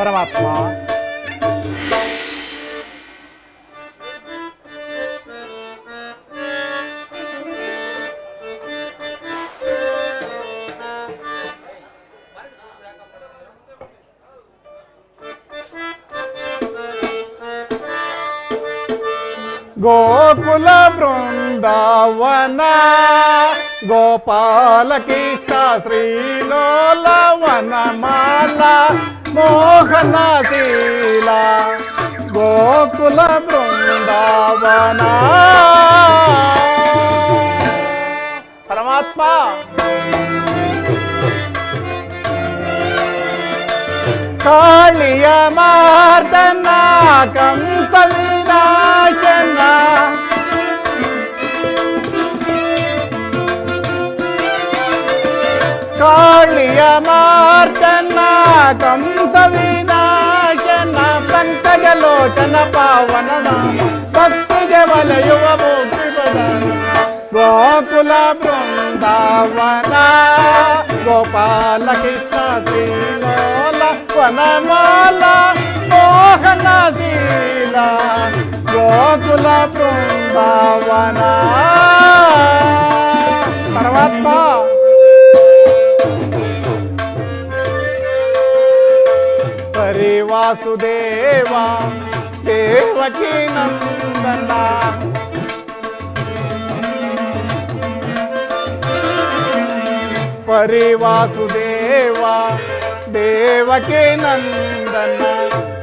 ಪರಮಾತ್ಮ. ಗೋಕುಲ ಬೃಂದಾವನ ಗೋಪಾಲ ಕೃಷ್ಣ ಶ್ರೀಲೋಲವನ ಮಾಲ ಮೋಹನ ಶೀಲ ಗೋಕುಲ ಬೃಂದಾವನ. ಪರಮಾತ್ಮ ಕಾಳಿಯ ಮಾರ್ದನ ಕಂಸ ವಿನಾಶನ ಕಾಳಿಯ ಮಾರ್ದನ ಕಂಸ ವಿನಾಶನ ಪಂಕಜಲೋಚನ ಪಾವನ ಭಕ್ತಿಗೆ ವಲಯುವ ಮುಕ್ತಿ ಪ್ರದಾನ. ಗೋಕುಲ ಬೃಂದಾವನ ಗೋಪಾಲ ಕೃಷ್ಣ ಶ್ರೀಲೋಲ ವನಮಾಲ ಮೋಹನ ಶೀಲ ಗೋಕುಲ ಬೃಂದಾವನ. ಪರಮಾತ್ಮ ಪರಿವಾಸುದೇವ ದೇವಕಿ ನಂದನ ಪರಿವಾಸುದೇವ ದೇವಕಿ ನಂದನ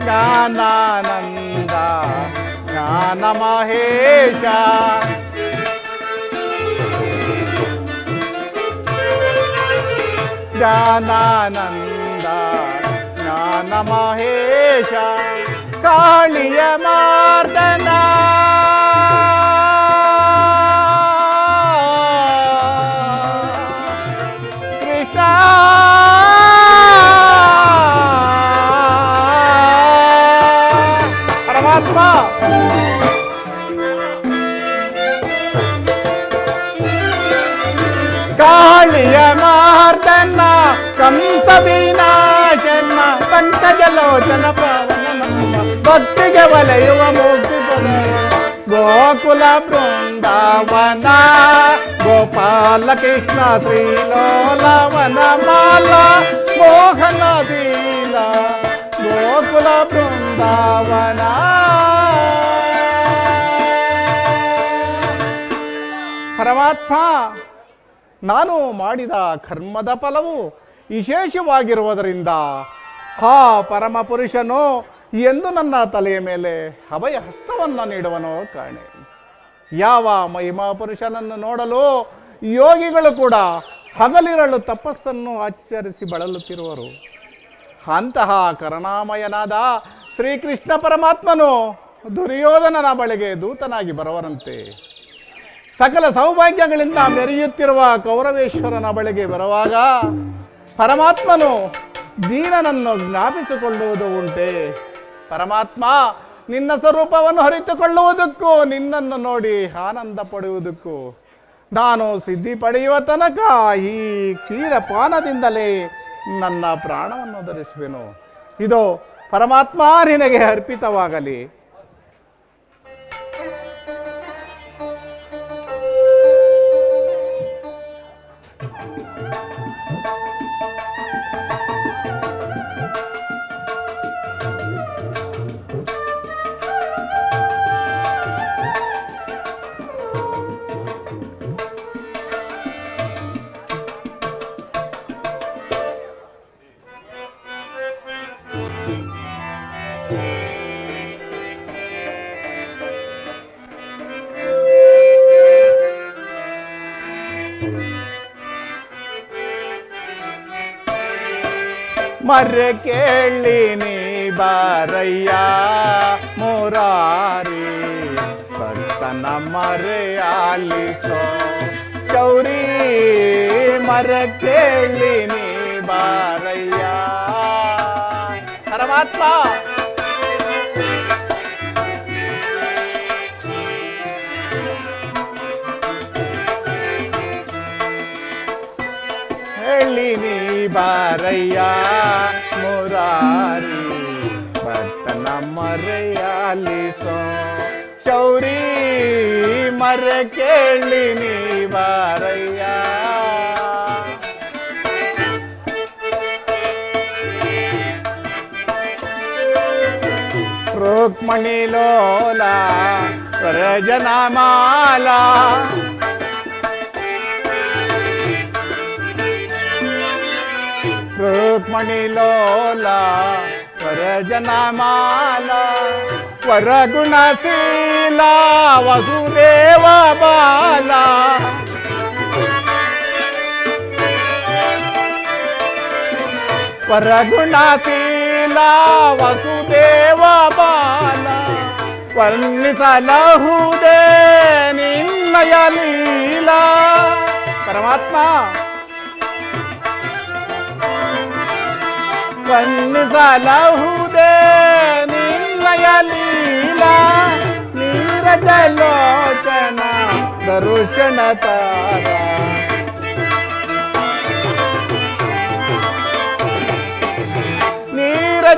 ಜ್ಞಾನಾನಂದ ಜ್ಞಾನ ಮಹೇಶ ಜ್ಞಾನಾನಂದ ಜ್ಞಾನ ಮಹೇಶ ಕಾಳಿಯ ಮಾರ್ದನ ಕೃಷ್ಣ ಪರಮಾತ್ಮ. ಕಾಳಿಯ ಮಾರ್ದನ ಕಂಸ ವಿನಾಶನ ಪಂಕಜಲೋಚನ ಪಾವನ ಭಕ್ತಿಗೆ ವಲಯುವ ಮುಕ್ತಿ ಪ್ರದಾನ. ಗೋಕುಲ ಬೃಂದಾವನ ಗೋಪಾಲ ಕೃಷ್ಣ ಶ್ರೀಲೋಲವನ ಮಾಲ ಮೋಹನ ಶೀಲ ಗೋಕುಲ ಬೃಂದಾವನ. ಪರಮಾತ್ಮ ನಾನು ಮಾಡಿದ ಕರ್ಮದ ಫಲವು ವಿಶೇಷವಾಗಿರುವುದರಿಂದ ಹಾ ಪರಮ ಪುರುಷನು ಎಂದು ನನ್ನ ತಲೆಯ ಮೇಲೆ ಅಭಯ ಹಸ್ತವನ್ನು ನೀಡುವನೋ ಕಾಣೆ. ಯಾವ ಮಹಿಮಾ ಪುರುಷನನ್ನು ನೋಡಲು ಯೋಗಿಗಳು ಕೂಡ ಹಗಲಿರಳು ತಪಸ್ಸನ್ನು ಆಚರಿಸಿ ಬಳಲುತ್ತಿರುವರು. ಅಂತಹ ಕರುಣಾಮಯನಾದ ಶ್ರೀಕೃಷ್ಣ ಪರಮಾತ್ಮನು ದುರ್ಯೋಧನನ ಬಳಿಗೆ ದೂತನಾಗಿ ಬರುವರಂತೆ ಸಕಲ ಸೌಭಾಗ್ಯಗಳಿಂದ ಮೆರೆಯುತ್ತಿರುವ ಕೌರವೇಶ್ವರನ ಬಳಿಗೆ ಬರುವಾಗ ಪರಮಾತ್ಮನು ದೀನನನ್ನು ಜ್ಞಾಪಿಸಿಕೊಳ್ಳುವುದು ಉಂಟೆ. ಪರಮಾತ್ಮ ನಿನ್ನ ಸ್ವರೂಪವನ್ನು ಅರಿತುಕೊಳ್ಳುವುದಕ್ಕೂ ನಿನ್ನನ್ನು ನೋಡಿ ಆನಂದ ಪಡುವುದಕ್ಕೂ ನಾನು ಸಿದ್ಧಿ ಪಡೆಯುವ ತನಕ ಈ ಕ್ಷೀರಪಾನದಿಂದಲೇ ನನ್ನ ಪ್ರಾಣವನ್ನು ಧರಿಸುವೆನು. ಇದು ಪರಮಾತ್ಮ ನಿನಗೆ ಅರ್ಪಿತವಾಗಲಿ. ಮರ್ರೆ ಕೇಳಿ ನೀ ಬಾರಯ್ಯ ಮುರಾರಿ ಭಕ್ತನ ಮರೆ ಆಲಿಸೋ ಚೌರಿ. ಮರ್ರೆ ಕೇಳಿ ನೀ ಬಾರಯ್ಯ ಪರಮಾತ್ಮ. ಹೇಳಿ ನೀ ಬಾರಯ್ಯ ಮುರಾರಿ ಆಲಿಸೋ ಶೌರಿ ಮರ ಕೇಳಿ ನೀ ಬಾರಯ್ಯ. ರುಕ್ಮಣಿ ಲೋಲ ವರಜನ ಮಾಲ ರುಕ್ಮಣಿ ಲೋಲ ವರಜನ ಮಾಲ ವರಗುಣಶೀಲ ವಸುದೇವ ಬಾಲ ವರಗುಣಶೀಲ ವಸುದೇವ ಬಾಲ ವರ್ಣಿಸಲಹುದೇ ನಿನ್ನಯ ಲೀಲಾ. ಪರಮಾತ್ಮ ವರ್ಣಿಸಲಹುದೇ ನಿನ್ನಯ ಲೀಲಾ. ನೀರಜಲೋಚನ ದರುಶನ ತಾರ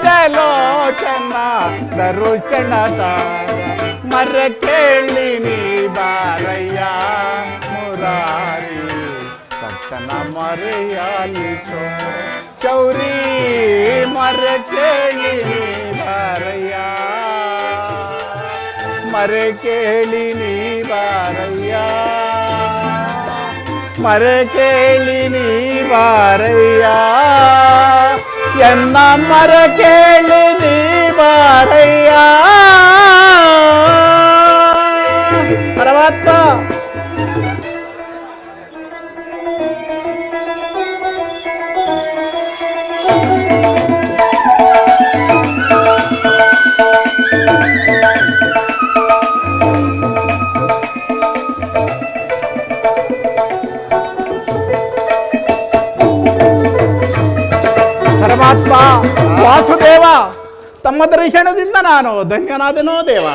ನೀರಜಲೋಚನ ದರುಶನ ತಾರ ಮರ ಕೇಳಿ ನೀ ಬಾರಯ್ಯ ಮುರಾರಿ ಭಕ್ತನ ಮರೆಯಾಲಿಸೋ ಶೌರಿ ಮರ ಕೇಳಿ ನೀ ಬಾರಯ್ಯ ಮರ ಕೇಳಿ ನೀ ಬಾರಯ್ಯ ಮರ ಕೇಳಿ ನೀ ಬಾರಯ್ಯ ಎನ್ನ ಮರ ಕೇಳಿ ನೀ ಬಾರಯ್ಯ. ಪರಮಾತ್ಮ ಪರಮಾತ್ಮ ವಾಸುದೇವ ತಮ್ಮ ದರ್ಶನದಿಂದ ನಾನು ಧನ್ಯನಾದನೋ ದೇವ.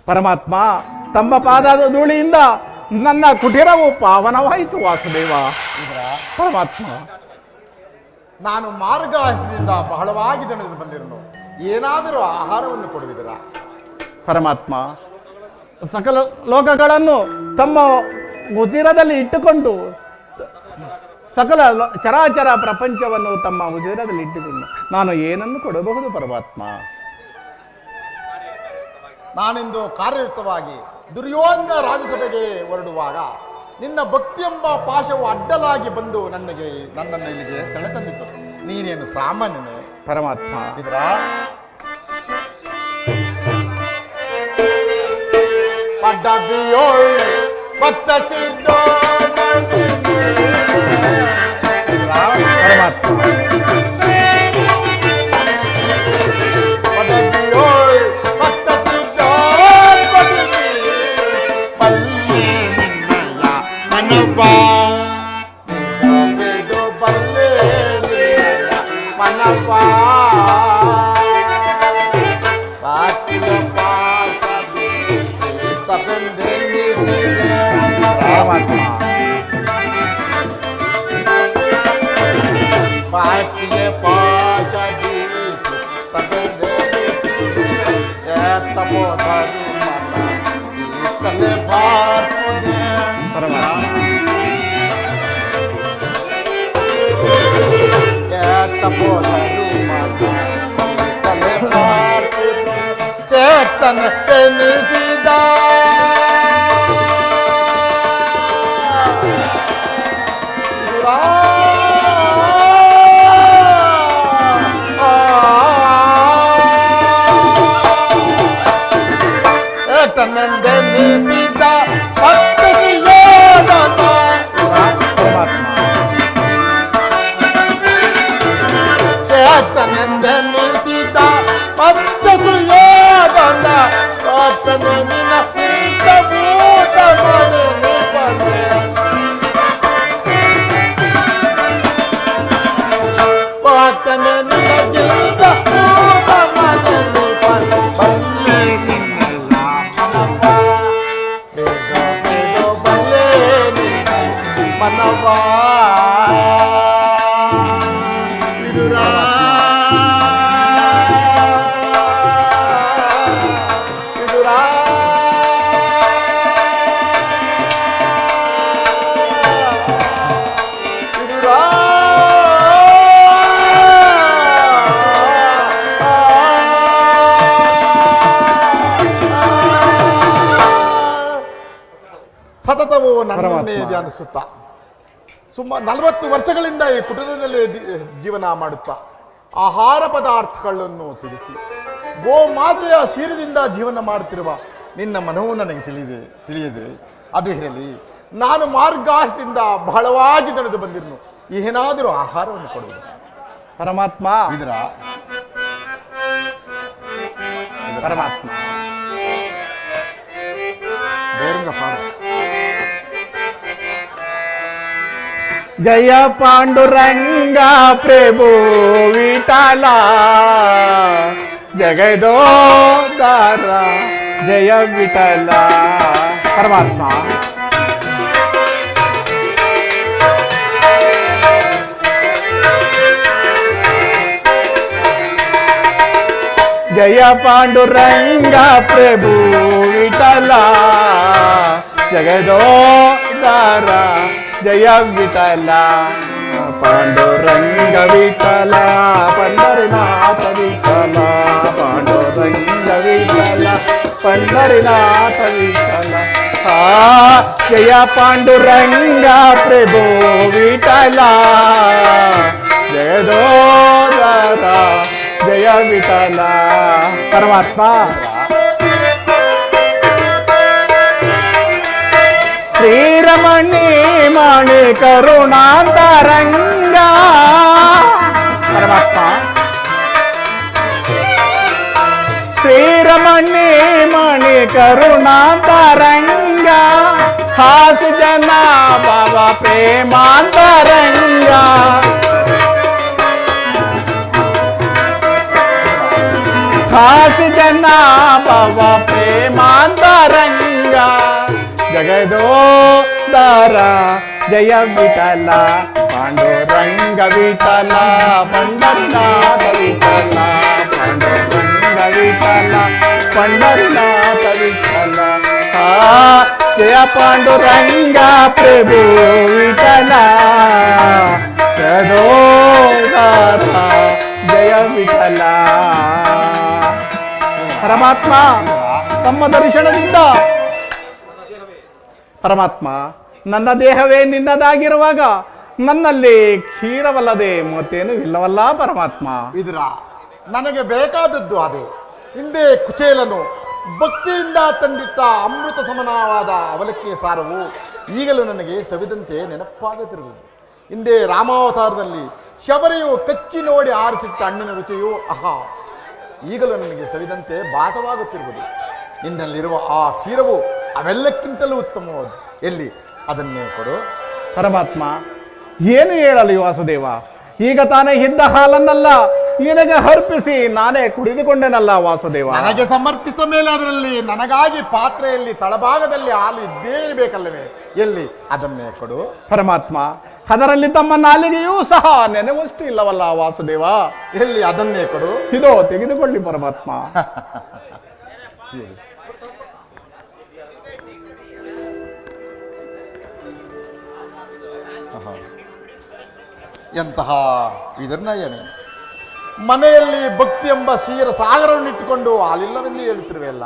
ಪರಮಾತ್ಮ ತಮ್ಮ ಪಾದದ ಧೂಳಿಯಿಂದ ನನ್ನ ಕುಟೀರವು ಪಾವನವಾಯಿತು ವಾಸುದೇವ. ಪರಮಾತ್ಮ ನಾನು ಮಾರ್ಗದಿಂದ ಬಹಳವಾಗಿ ದಣಿದು ಬಂದಿರನು, ಏನಾದರೂ ಆಹಾರವನ್ನು ಕೊಡುವಿದರಾ? ಪರಮಾತ್ಮ ಸಕಲ ಲೋಕಗಳನ್ನು ತಮ್ಮ ಉಜಿರದಲ್ಲಿ ಇಟ್ಟುಕೊಂಡು ಸಕಲ ಚರಾಚರ ಪ್ರಪಂಚವನ್ನು ತಮ್ಮ ಉಜಿರದಲ್ಲಿ ಇಟ್ಟುಕೊಂಡು ನಾನು ಏನನ್ನು ಕೊಡಬಹುದು ಪರಮಾತ್ಮ? ನಾನೆಂದು ಕಾರ್ಯಯುಕ್ತವಾಗಿ ದುರ್ಯೋಧನ ರಾಜಸಭೆಗೆ ಹೊರಡುವಾಗ ನಿನ್ನ ಭಕ್ತಿ ಎಂಬ ಪಾಶವು ಅಡ್ಡಲಾಗಿ ಬಂದು ನನ್ನನ್ನು ಇಲ್ಲಿಗೆ ಸೆಳೆತಂದಿತು. ನೀನೇನು ಸಾಮಾನ್ಯನೇ ಪರಮಾತ್ಮ? ಇದರ ಪಡ್ಡಬಿಯೋಳ್ ಭಕ್ತ ಸಿದ್ಧ ಪರಮಾತ್ಮ ಪಡ್ಡಬಿಯೋಳ್ ಭಕ್ತ ಸಿದ್ಧ ಬಲ್ಲೆ ನಿನ್ನಯ ಮನವಾ ಬಿಡು ಬಲ್ಲೆ ನಿನ್ನಯ ಮನವಾ ಚೇತನ ಎನಿಸಿದ ತನ್ನೆಂದೆನಿಸಿದ ಭಕ್ತಿಯೋಧನ ಚೇತನೆಂದೆನಿಸಿದ ಭಕ್ತಿಯೋಧನ ಆತನ ನಿನ್ನ ಇಂಥ ಭೂತ ಮನೆ ಆತನ ನಿನಗಿಂದ ಭೂತ ಮನೆ ಬಲ್ಲೆ ನಿನ್ನೆಲ್ಲ ಮನವಾ ಅದನ್ನೇ ಧ್ಯಾನಿಸುತ್ತಾ ಸುಮಾರು 40 ವರ್ಷಗಳಿಂದ ಈ ಕುಟುಂಬದಲ್ಲಿ ಜೀವನ ಮಾಡುತ್ತಾ ಆಹಾರ ಪದಾರ್ಥಗಳನ್ನು ತಿಳಿಸಿ ಗೋಮಾತೆಯ ಕ್ಷೀರದಿಂದ ಜೀವನ ಮಾಡುತ್ತಿರುವ ನಿನ್ನ ಮನವು ನನಗೆ ತಿಳಿಯದೆ ಅದು ಇರಲಿ. ನಾನು ಮಾರ್ಗಾಸದಿಂದ ಬಹಳವಾಗಿ ನಡೆದು ಬಂದಿರುನು ಏನಾದರೂ ಆಹಾರವನ್ನು ಕೊಡುವುದು ಪರಮಾತ್ಮ ಇದರ ಪರಮಾತ್ಮ ಬೇರಂಗ ಪಾಡ ಜಯ ಪಾಂಡುರಂಗ ಪ್ರಭು ವಿಠಲ ಜಗದೋದಾರ ಜಯ ವಿಠಲ ಪರಮಾತ್ಮ ಜಯ ಪಾಂಡುರಂಗ ಪ್ರಭು ವಿಠಲ ಜಗದೋದಾರ ಜಯ ವಿಠಲ ಪಾಂಡುರಂಗ ವಿಠಲ ಪಂಡರಿನಾಥ ವಿಠಲ ಪಾಂಡುರಂಗ ವಿಠಲ ಪಂಡರಿನಾಥ ವಿಠಲ ಜಯ ಪಾಂಡುರಂಗ ಪ್ರಭು ವಿಠಲ ಜಗದೋದಾರ ಜಯ ವಿಠಲ ಪರಮಾತ್ಮ ಶ್ರೀರಮಣಿ ಮಣಿ ಕರುಣಾಂತರಂಗ ಪರಮಾತ್ಮ ಶ್ರೀರಮಣಿ ಮಣಿ ಕರುಣಾಂತರಂಗ ಹಾಸು ಜನ ಭವ ಪ್ರೇಮಾಂತರಂಗ ಹಾಸು ಜನ ಭವ ಪ್ರೇಮಾಂತರಂಗ ಜಗದೋದಾರ ಜಯ ವಿಠಲ ಪಾಂಡುರಂಗ ವಿಠಲ ಪಂಡರಿನಾಥ ವಿಠಲ ಪಾಂಡುರಂಗ ವಿಠಲ ಪಂಡರಿನಾಥ ವಿಠಲ ಜಯ ಪಾಂಡುರಂಗ ಪ್ರಭು ವಿಠಲ ಜಗದೋದಾರ ಜಯ ವಿಠಲ ಪರಮಾತ್ಮ ತಮ್ಮ ದರ್ಶನದಿಂದ ಪರಮಾತ್ಮ ನನ್ನ ದೇಹವೇ ನಿನ್ನದಾಗಿರುವಾಗ ನನ್ನಲ್ಲಿ ಕ್ಷೀರವಲ್ಲದೆ ಮತ್ತೇನು ಇಲ್ಲವಲ್ಲ ಪರಮಾತ್ಮ ಇದರ ನನಗೆ ಬೇಕಾದದ್ದು ಅದೇ. ಹಿಂದೆ ಕುಚೇಲನು ಭಕ್ತಿಯಿಂದ ತಂದಿಟ್ಟ ಅಮೃತ ಸಮನವಾದ ಅವಲಕ್ಕಿಯ ಸಾರವು ಈಗಲೂ ನನಗೆ ಸವಿದಂತೆ ನೆನಪಾಗುತ್ತಿರುವುದು. ಹಿಂದೆ ರಾಮಾವತಾರದಲ್ಲಿ ಶಬರಿಯು ಕಚ್ಚಿ ನೋಡಿ ಆರಿಸಿಟ್ಟ ಹಣ್ಣಿನ ರುಚಿಯು ಆಹಾ ಈಗಲೂ ನನಗೆ ಸವಿದಂತೆ ಭಾಸವಾಗುತ್ತಿರುವುದು. ನಿನ್ನಲ್ಲಿರುವ ಆ ಕ್ಷೀರವು ಅವೆಲ್ಲಕ್ಕಿಂತಲೂ ಉತ್ತಮವಾದ ಎಲ್ಲಿ ಅದನ್ನೇ ಕೊಡು ಪರಮಾತ್ಮ. ಏನು ಹೇಳಲಿ ವಾಸುದೇವ, ಈಗ ತಾನೇ ಇದ್ದ ಹಾಲನ್ನಲ್ಲ ನಿನಗೆ ಅರ್ಪಿಸಿ ನಾನೇ ಕುಡಿದುಕೊಂಡೆನಲ್ಲ ವಾಸುದೇವ. ನನಗೆ ಸಮರ್ಪಿಸಿದ ಮೇಲೆ ಅದರಲ್ಲಿ ನನಗಾಗಿ ಪಾತ್ರೆಯಲ್ಲಿ ತಳಭಾಗದಲ್ಲಿ ಹಾಲು ಇದ್ದೇ ಇರಬೇಕಲ್ಲವೇ, ಎಲ್ಲಿ ಅದನ್ನೇ ಕೊಡು ಪರಮಾತ್ಮ. ಅದರಲ್ಲಿ ತಮ್ಮ ನಾಲಿಗೆಯೂ ಸಹ ನೆನವಷ್ಟು ಇಲ್ಲವಲ್ಲ ವಾಸುದೇವ, ಎಲ್ಲಿ ಅದನ್ನೇ ಕೊಡು. ಇದೋ ತೆಗೆದುಕೊಳ್ಳಿ ಪರಮಾತ್ಮ. ಎಂತಹ ವಿದರ್ನಯನೆ. ಮನೆಯಲ್ಲಿ ಭಕ್ತಿ ಎಂಬ ಕ್ಷೀರ ಸಾಗರವನ್ನಿಟ್ಟುಕೊಂಡು ಹಾಲಿಲ್ಲವೆಂದು ಹೇಳುತ್ತಿರುವೆಯಲ್ಲ.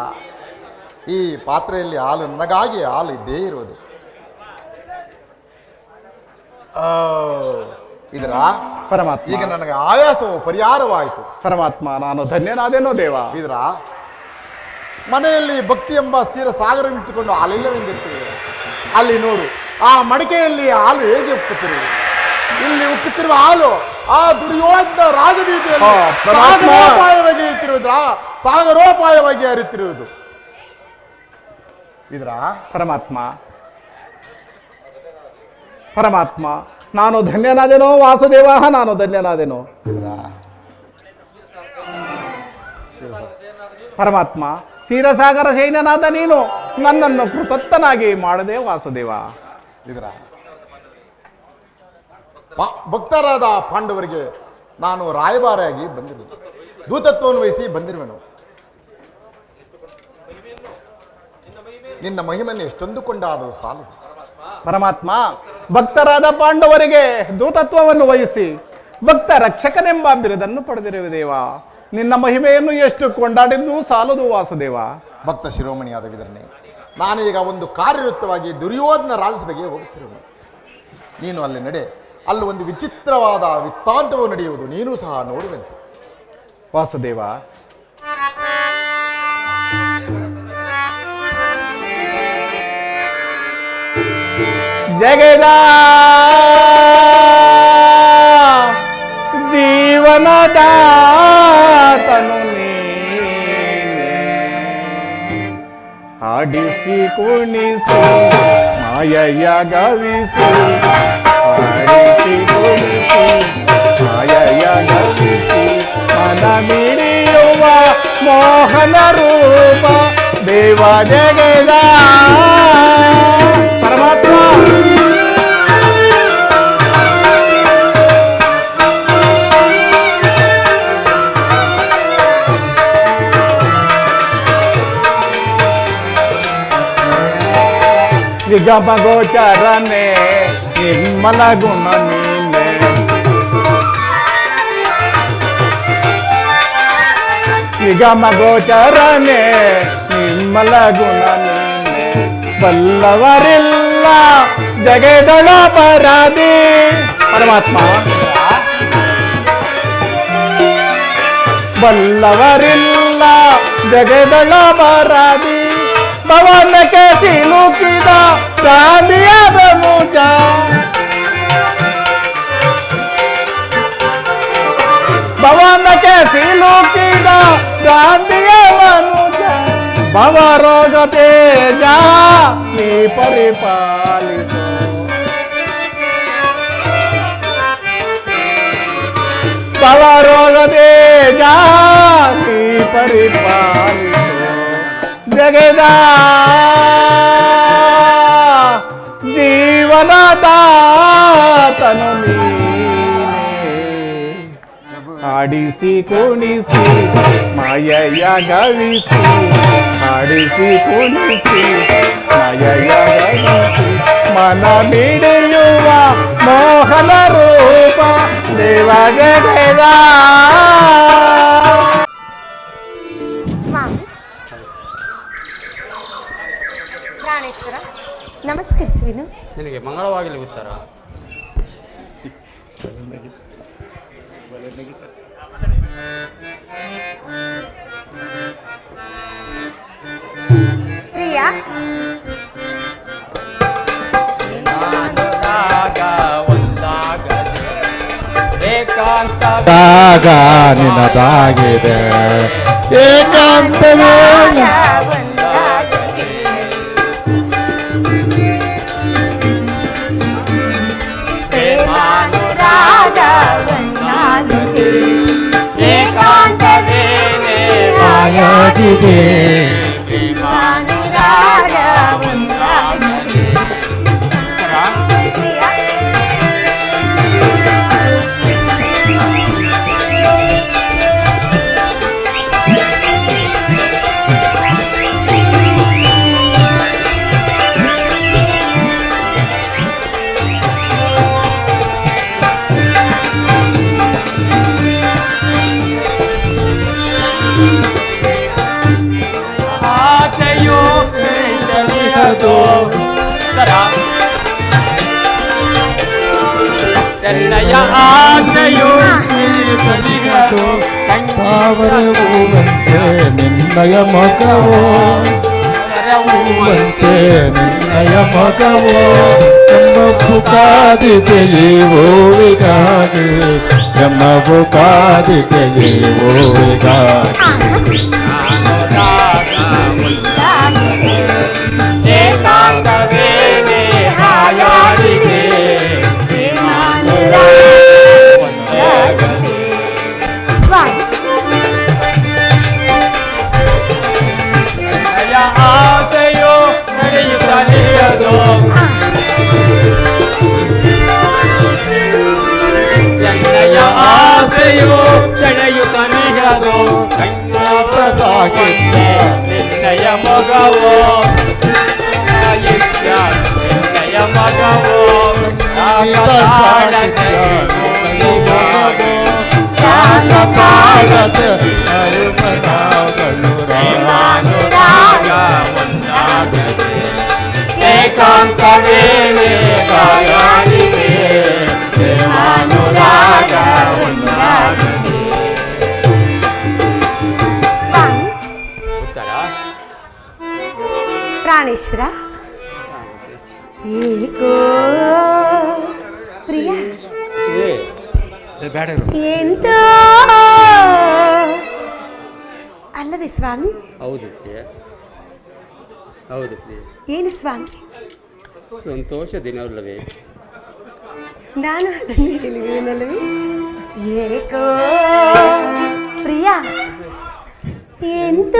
ಈ ಪಾತ್ರೆಯಲ್ಲಿ ಹಾಲು ನನಗಾಗಿ ಹಾಲು ಇದ್ದೇ ಇರುವುದು. ಇದರ ಪರಮಾತ್ಮ ಈಗ ನನಗೆ ಆಯಾಸವು ಪರಿಹಾರವಾಯಿತು. ಪರಮಾತ್ಮ ನಾನು ಧನ್ಯನಾದೇನೋ ದೇವ. ಇದರ ಮನೆಯಲ್ಲಿ ಭಕ್ತಿ ಎಂಬ ಕ್ಷೀರ ಸಾಗರವನ್ನಿಟ್ಟುಕೊಂಡು ಹಾಲಿಲ್ಲವೆಂದಿರುತ್ತಿರುವೆ. ಅಲ್ಲಿ ನೋಡು, ಆ ಮಡಿಕೆಯಲ್ಲಿ ಹಾಲು ಹೇಗೆ ಉಕ್ಕುತ್ತಿರುವುದು. ಇಲ್ಲಿ ಉಕ್ಕುತ್ತಿರುವ ಹಾಲು ಆ ದುರ್ಯೋಧನ ರಾಜಬೀದಿಯಲ್ಲಿ ಸಾಗರೋಪಾಯವಾಗಿ ಇರುತ್ತಿರುವುದ್ರ ಸಾಗರೋಪಾಯವಾಗಿ ಹರಿಯುತ್ತಿರುವುದು. ಇದರ ಪರಮಾತ್ಮ ಪರಮಾತ್ಮ ನಾನು ಧನ್ಯನಾದೆನೋ ವಾಸುದೇವ, ನಾನು ಧನ್ಯನಾದೆನೋ ಪರಮಾತ್ಮ. ಕ್ಷೀರಸಾಗರ ಶೈನನಾದ ನೀನು ನನ್ನನ್ನು ಕೃತಜ್ಞನಾಗಿ ಮಾಡದೆ ವಾಸುದೇವ. ಇದರ ಭಕ್ತರಾದ ಪಾಂಡವರಿಗೆ ನಾನು ರಾಯಭಾರಿಯಾಗಿ ಬಂದಿರುವೆ, ದೂತತ್ವವನ್ನು ವಹಿಸಿ ಬಂದಿರುವೆನು. ನಿನ್ನ ಮಹಿಮೆಯನ್ನು ಎಷ್ಟೊಂದು ಕೊಂಡಾದರೂ ಸಾಲು ಪರಮಾತ್ಮ. ಭಕ್ತರಾದ ಪಾಂಡವರಿಗೆ ದೂತತ್ವವನ್ನು ವಹಿಸಿ ಭಕ್ತ ರಕ್ಷಕನೆಂಬ ಬಿರುದನ್ನು ಪಡೆದಿರುವೆ ದೇವ. ನಿನ್ನ ಮಹಿಮೆಯನ್ನು ಎಷ್ಟು ಕೊಂಡಾಡಿದ್ದು ಸಾಲದು ವಾಸುದೇವ. ಭಕ್ತ ಶಿರೋಮಣಿಯಾದ ವಿದರ್ನೆ, ನಾನೀಗ ಒಂದು ಕಾರ್ಯಯುಕ್ತವಾಗಿ ದುರ್ಯೋಧನ ರಾಜಸಭೆಗೆ ಹೋಗುತ್ತಿರುವೆ. ನೀನು ಅಲ್ಲಿ ನಡೆ. ಅಲ್ಲಿ ಒಂದು ವಿಚಿತ್ರವಾದ ವೃತ್ತಾಂತವು ನಡೆಯುವುದು, ನೀನು ಸಹ ನೋಡುವಂತೆ. ವಾಸುದೇವ, ಜಗದ ಜೀವನದಾತನು ನೀನೆ, ಆಡಿಸಿ ಕುಣಿಸಿ ಮಾಯಯ್ಯ ಗವಿಸಿ, ಆಡಿಸಿ ಕುಣಿಸಿ ಮಾಯಯ್ಯ ಗವಿಸಿ, ಮನ ಮಿಡಿಯುವ ಮೋಹನ ರೂಪ ದೇವ ಜಗದ ಪರಮಾತ್ಮ. ನಿಗಮ ಗೋಚರನೆ ನಿರ್ಮಲ ಗುಣ ನೀನೆ, ನಿಗಮ ಗೋಚರನೆ ನಿರ್ಮಲ ಗುಣ ನೀನೆ, ಬಲ್ಲವರಿಲ್ಲ ಜಗದೊಳ ಪರಾದಿ ಪರಮಾತ್ಮ. ಬಲ್ಲವರಿಲ್ಲ ಜಗದೊಳ ಪರಾದಿ, ಭವನಕ್ಕೆ ಸಿಲುಕಿದ ಗಾಂಧಿಯ ಪ್ರಮುಖ, ಭವನಕ್ಕೆ ಸಿಲುಕಿದ ಗಾಂಧಿಯ ಮನುಜ, ಭವರೋಗ ತೇಜ ನೀ ಪರಿಪಾಲಿಸು, ಭವರೋಗ ತೇಜ ನೀ ಪರಿಪಾಲಿಸು, ಜಗದ ಜೀವನದಾತನು ನೀನೆ, ಆಡಿಸಿ ಕುಣಿಸಿ ಮಾಯಯ್ಯ ಗವಿಸಿ, ಆಡಿಸಿ ಕುಣಿಸಿ ಮಾಯಯ್ಯ ಗವಿಸಿ, ಮನ ಮಿಡಿಯುವ ಮೋಹನ ರೂಪ ದೇವ ಜಗದ. ಸ್ವಾಮಿ ಪ್ರಾಣೇಶ್ವರ, ನಮಸ್ಕರಿಸುವೆನು. ನಿನಗೆ ಮಂಗಳವಾಗಲಿ ಉತ್ತರ. ಪ್ರಿಯ, ಏಕಾಂತ ನಿನದಾಗಿದೆ, ಏಕಾಂತವೇ ಆಗಿದೆ. ಎನ್ನಯ ಆಸೆಯು ತಾವರವುವಂತೆ ನಿನ್ನಯ ಮಗವೋ, ಹೂವಂತೆ ನಿನ್ನಯ ಮಗವೋ, ಎಮ್ಮಬ್ಬು ಕಾದಿದೆಯೇವೋವಿಗಾಗಿ, ಎಮ್ಮಬ್ಬು ಕಾದಿದೆಯೇವೋವಿಗಾಗಿ, ಏಕಾಂತವೇನೆ ಹಾಯಾಗಿದೆ, ಸ್ವಾಮಿ ಆಸೆಯೋ ನಡೆಯುತ್ತಲಿಯದು, ಎನ್ನಯ ಆಸೆಯೋ ಸೆಳೆಯುತ್ತಲಿಯದು, ನಿನ್ನಯ ಮಗವೋ ನಿನ್ನಯ ಮಗವೋ, ಅರುಮನಾಗಳು ರಾಗ ಒಂದಾಗದೆ ವೇಳೆ ಗಾಯಾಗಿದೆ ಪ್ರೇಮಾನುರಾಗ ಒಂದಾಗಿದೆ. ಸ್ವಾಮಿ ಉತ್ತರ ಪ್ರಾಣೇಶ್ವರ ಏಕೋ ಪ್ರಿಯ ಏ ಎಂತ ಅಲ್ಲವೇ ಸ್ವಾಮಿ? ಹೌದು ಪ್ರಿಯ, ಹೌದು ಪ್ರಿಯ. ಏನು ಸ್ವಾಮಿ? ಸಂತೋಷ ದಿನವಲ್ಲವೇ? ನಾನು ಅದನ್ನು ಹೇಳಿದ್ದೇನಲ್ಲವೇ? ಏಕೋ ಪ್ರಿಯ ಎಂತ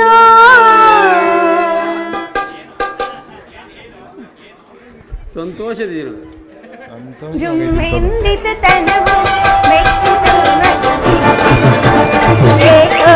ಸಂತೋಷದ ದಿನ. ಜುಮ್ಮೆಂದಿತ ತನವು ಮೆಚ್ಚಿತು ಏಕೋ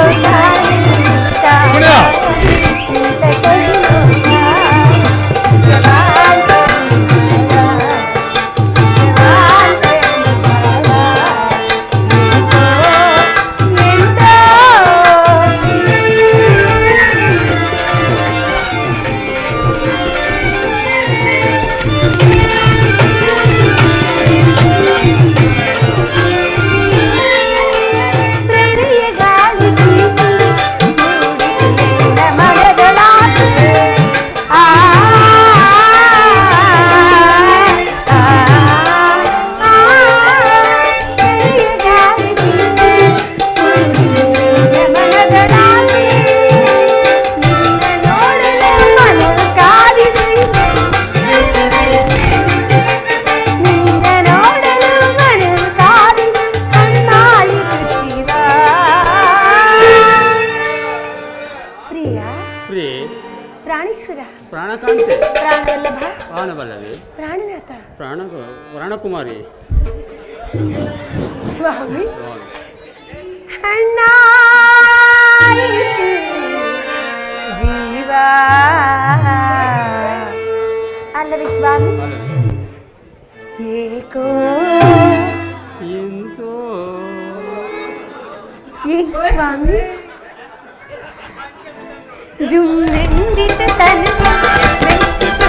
ಪ್ರಾಣೇಶ್ವರ ಪ್ರಾಣಕಾಂತೆ ಪ್ರಾಣವಲ್ಲಭ ಪ್ರಾಣವಲ್ಲವೇ? ಪ್ರಾಣನಾಥ ಪ್ರಾಣಕುಮಾರಿ ಸ್ವಾಮಿ ಸ್ವಾಮಿ. ಅಣ್ಣಾಯಿತು ಜೀವ ಅಲ್ಲವೇ ಸ್ವಾಮಿ? ಏಕೋ ಎಂತೋ ಏನು ಸ್ವಾಮಿ? ಜುಮ್ಮೆಂದಿತ ತನವು ಮೆಚ್ಚಿತು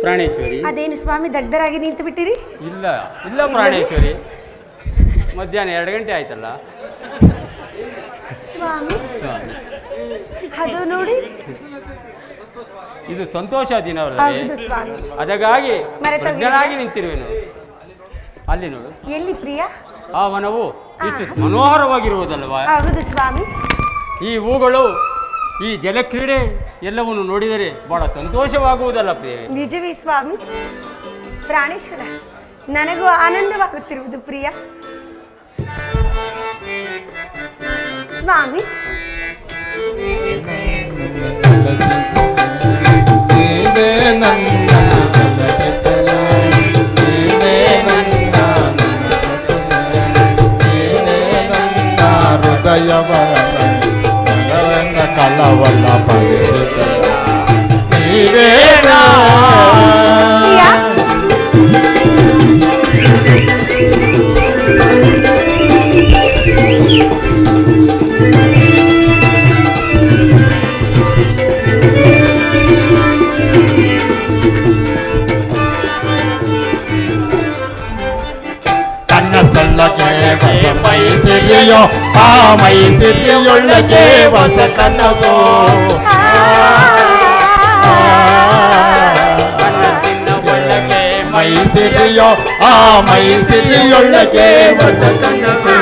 ಪ್ರಾಣೇಶ್ವರಿ. ಅದೇನು ಸ್ವಾಮಿ ದಗ್ಧರಾಗಿ ನಿಂತು ಬಿಟ್ಟಿರಿ? ಇಲ್ಲ ಇಲ್ಲ ಪ್ರಾಣೇಶ್ವರಿ, ಮಧ್ಯಾಹ್ನ 2 ಗಂಟೆ ಆಯ್ತಲ್ಲ ಸ್ವಾಮಿ. ಸ್ವಾಮಿ. ಅದು ನೋಡಿ, ಇದು ಸಂತೋಷ ದಿನವಲ್ಲ? ಹೌದು ಸ್ವಾಮಿ. ಅದಕ್ಕಾಗಿ ಮರೆತೋಗಿದ್ದೆ. ಪ್ರಜ್ಞನಾಗಿ ನಿಂತಿರುವೆನು. ಅಲ್ಲಿ ನೋಡು, ಎಲ್ಲಿ ಪ್ರಿಯ? ಆ ವನವು ಇಷ್ಟು ಮನೋಹರವಾಗಿರುವುದಲ್ವಾ? ಹೌದು ಸ್ವಾಮಿ. ಈ ಹೂಗಳು, ಈ ಜಲಕ್ರೀಡೆ ಎಲ್ಲವನ್ನು ನೋಡಿದರೆ ಬಹಳ ಸಂತೋಷವಾಗುವುದಲ್ಲ ಪ್ರಿಯವೇ? ನಿಜವೇ ಸ್ವಾಮಿ. ಪ್ರಾಣೇಶ್ವರ, ನನಗೂ ಆನಂದವಾಗುತ್ತಿರುವುದು ಪ್ರಿಯ. ಸ್ವಾಮಿ, ನೀನೇ ನನ್ನ ಹೃದಯವ ಕಳವಲ್ಲ ಪಡೆದ ನೀವೇನಾ ಪ್ರಿಯ, ಸೊಳ್ಳಗೆ ಹೊಸ ಮೈ ತಿರಿಯೋ ಆ ಮೈ ತಿರಿಯೊಳ್ಳಗೆ ಹೊಸ ಕನಸೋ ಮೈ ಸಿರಿಯೋ ಆ ಮೈ ಸಿರಿಯೊಳ್ಳಗೆ ಹೊಸ ಕನಸು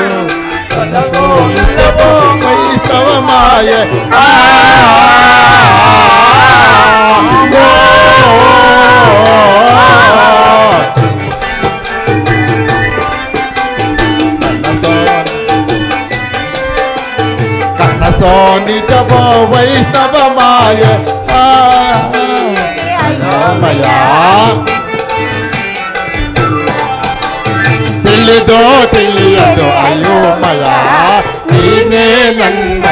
ಕನಸೋ ಇಲ್ಲವೋ ಮೈಸವ ಮಾಯೆ ಕನಸೋ ನಿಜವೋ ವೈಷ್ಣವ ಮಾಯ ಮಯ ತಿಳಿದೋ ತಿಳಿಯದೋ ಅಯೋಮಯ ನೀನೇ ನನ್ನ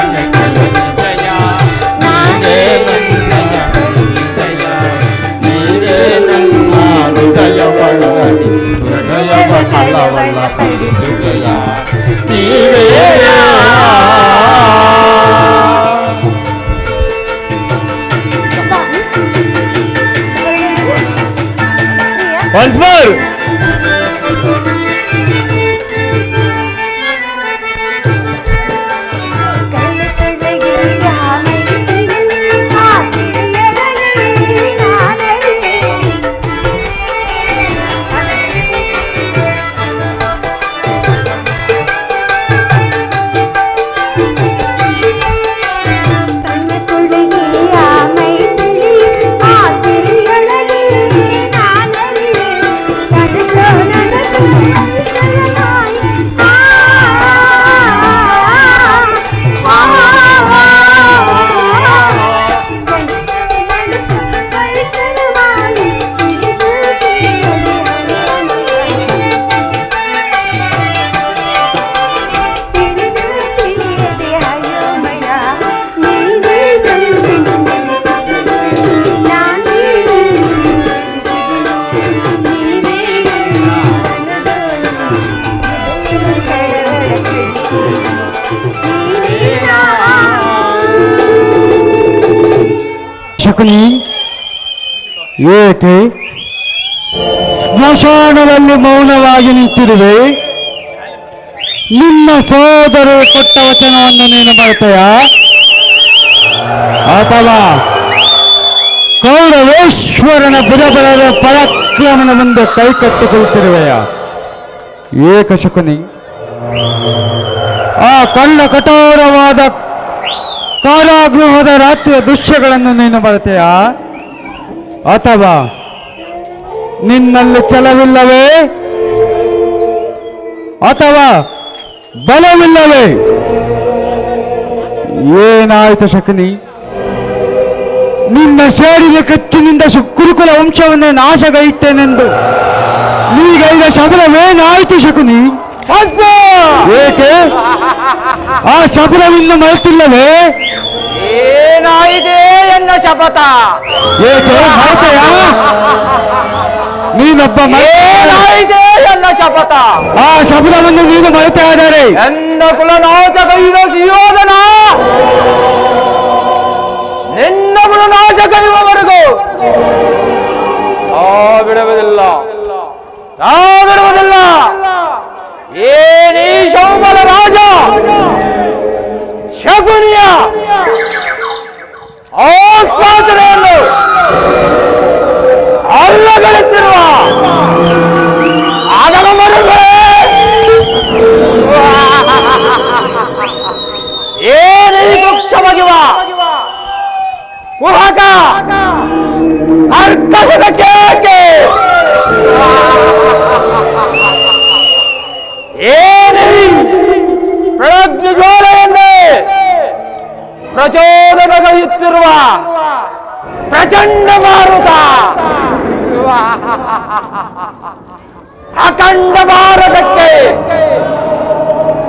Once more. ಶಕುನಿ, ಏಕೆ ಸ್ಮಶಾನದಲ್ಲಿ ಮೌನವಾಗಿ ನಿಂತಿರುವೆ? ನಿನ್ನ ಸೋದರರು ಕೊಟ್ಟ ವಚನವನ್ನು ನೀನು ಮರೆತೆಯಾ? ಅಥವಾ ಕೌರವೇಶ್ವರನ ಬುಧಬಲದ ಪರಾಕ್ರಮನ ಮುಂದೆ ಕೈ ಕಟ್ಟಿಕೊಳ್ಳುತ್ತಿರುವೆಯಾ? ಏಕ ಶಕುನಿ, ಆ ಕಳ್ಳ ಕಠೋರವಾದ ಕಾರಾಗೃಹದ ರಾತ್ರಿಯ ದೃಶ್ಯಗಳನ್ನು ನೀನು ಮರೆತೆಯಾ? ಅಥವಾ ನಿನ್ನಲ್ಲಿ ಛಲವಿಲ್ಲವೇ? ಅಥವಾ ಬಲವಿಲ್ಲವೇ? ಏನಾಯಿತು ಶಕುನಿ? ನಿನ್ನ ಸೇಡಿನ ಕಚ್ಚಿನಿಂದ ಕುರುಕುಲ ವಂಶವನ್ನೇ ನಾಶಗೈತೇನೆಂದು ನೀಗೈದ ಶಬರವೇನಾಯಿತು ಶಕುನಿ? ಏಕೆ ಆ ಶಬರವಿನ್ನು ಮರೆತಿಲ್ಲವೇ? ಏನಾಯಿದೆ ಎನ್ನ ಶಪಥ? ಏಕೆ ಮರೆತೆಯಾ? ನೀನೊಬ್ಬ ಏನಾಯಿದೆ ಎನ್ನ ಶಪಥ? ಆ ಶಬರವನ್ನು ನೀನು ಮರೆತೆ ಆದರೆ ಎನ್ನ ಕುಲನಾಶ ಕೈದ ಸುಯೋಧನ ನಿನ್ನ ಕುಲನಾಶ ಕೈಯುವವರೆಗೂ ಬಿಡುವುದಿಲ್ಲ, ಬಿಡುವುದಿಲ್ಲ. ಏನೇ ಶೌಬಲ ರಾಜ ಶಕುನಿಯ ಆಸ್ವಾದನೆಯನ್ನು ಅಲ್ಲಗಳೆತ್ತಿರುವ ಆಗಮನಗಳೇ ಏನೇ ವೃಕ್ಷ ಬಗೆವ ಕುಹಕ ಕರ್ಕಶದ ಕೇಕೆ ಏನೇ ಪ್ರಜ್ಞೆ ಜ್ವಾಲೆಯನ್ನೇ ಪ್ರಚೋದನೆಗೈಯುತ್ತಿರುವ ಪ್ರಚಂಡ ಮಾರುತ ಅಖಂಡ ಭಾರತಕ್ಕೆ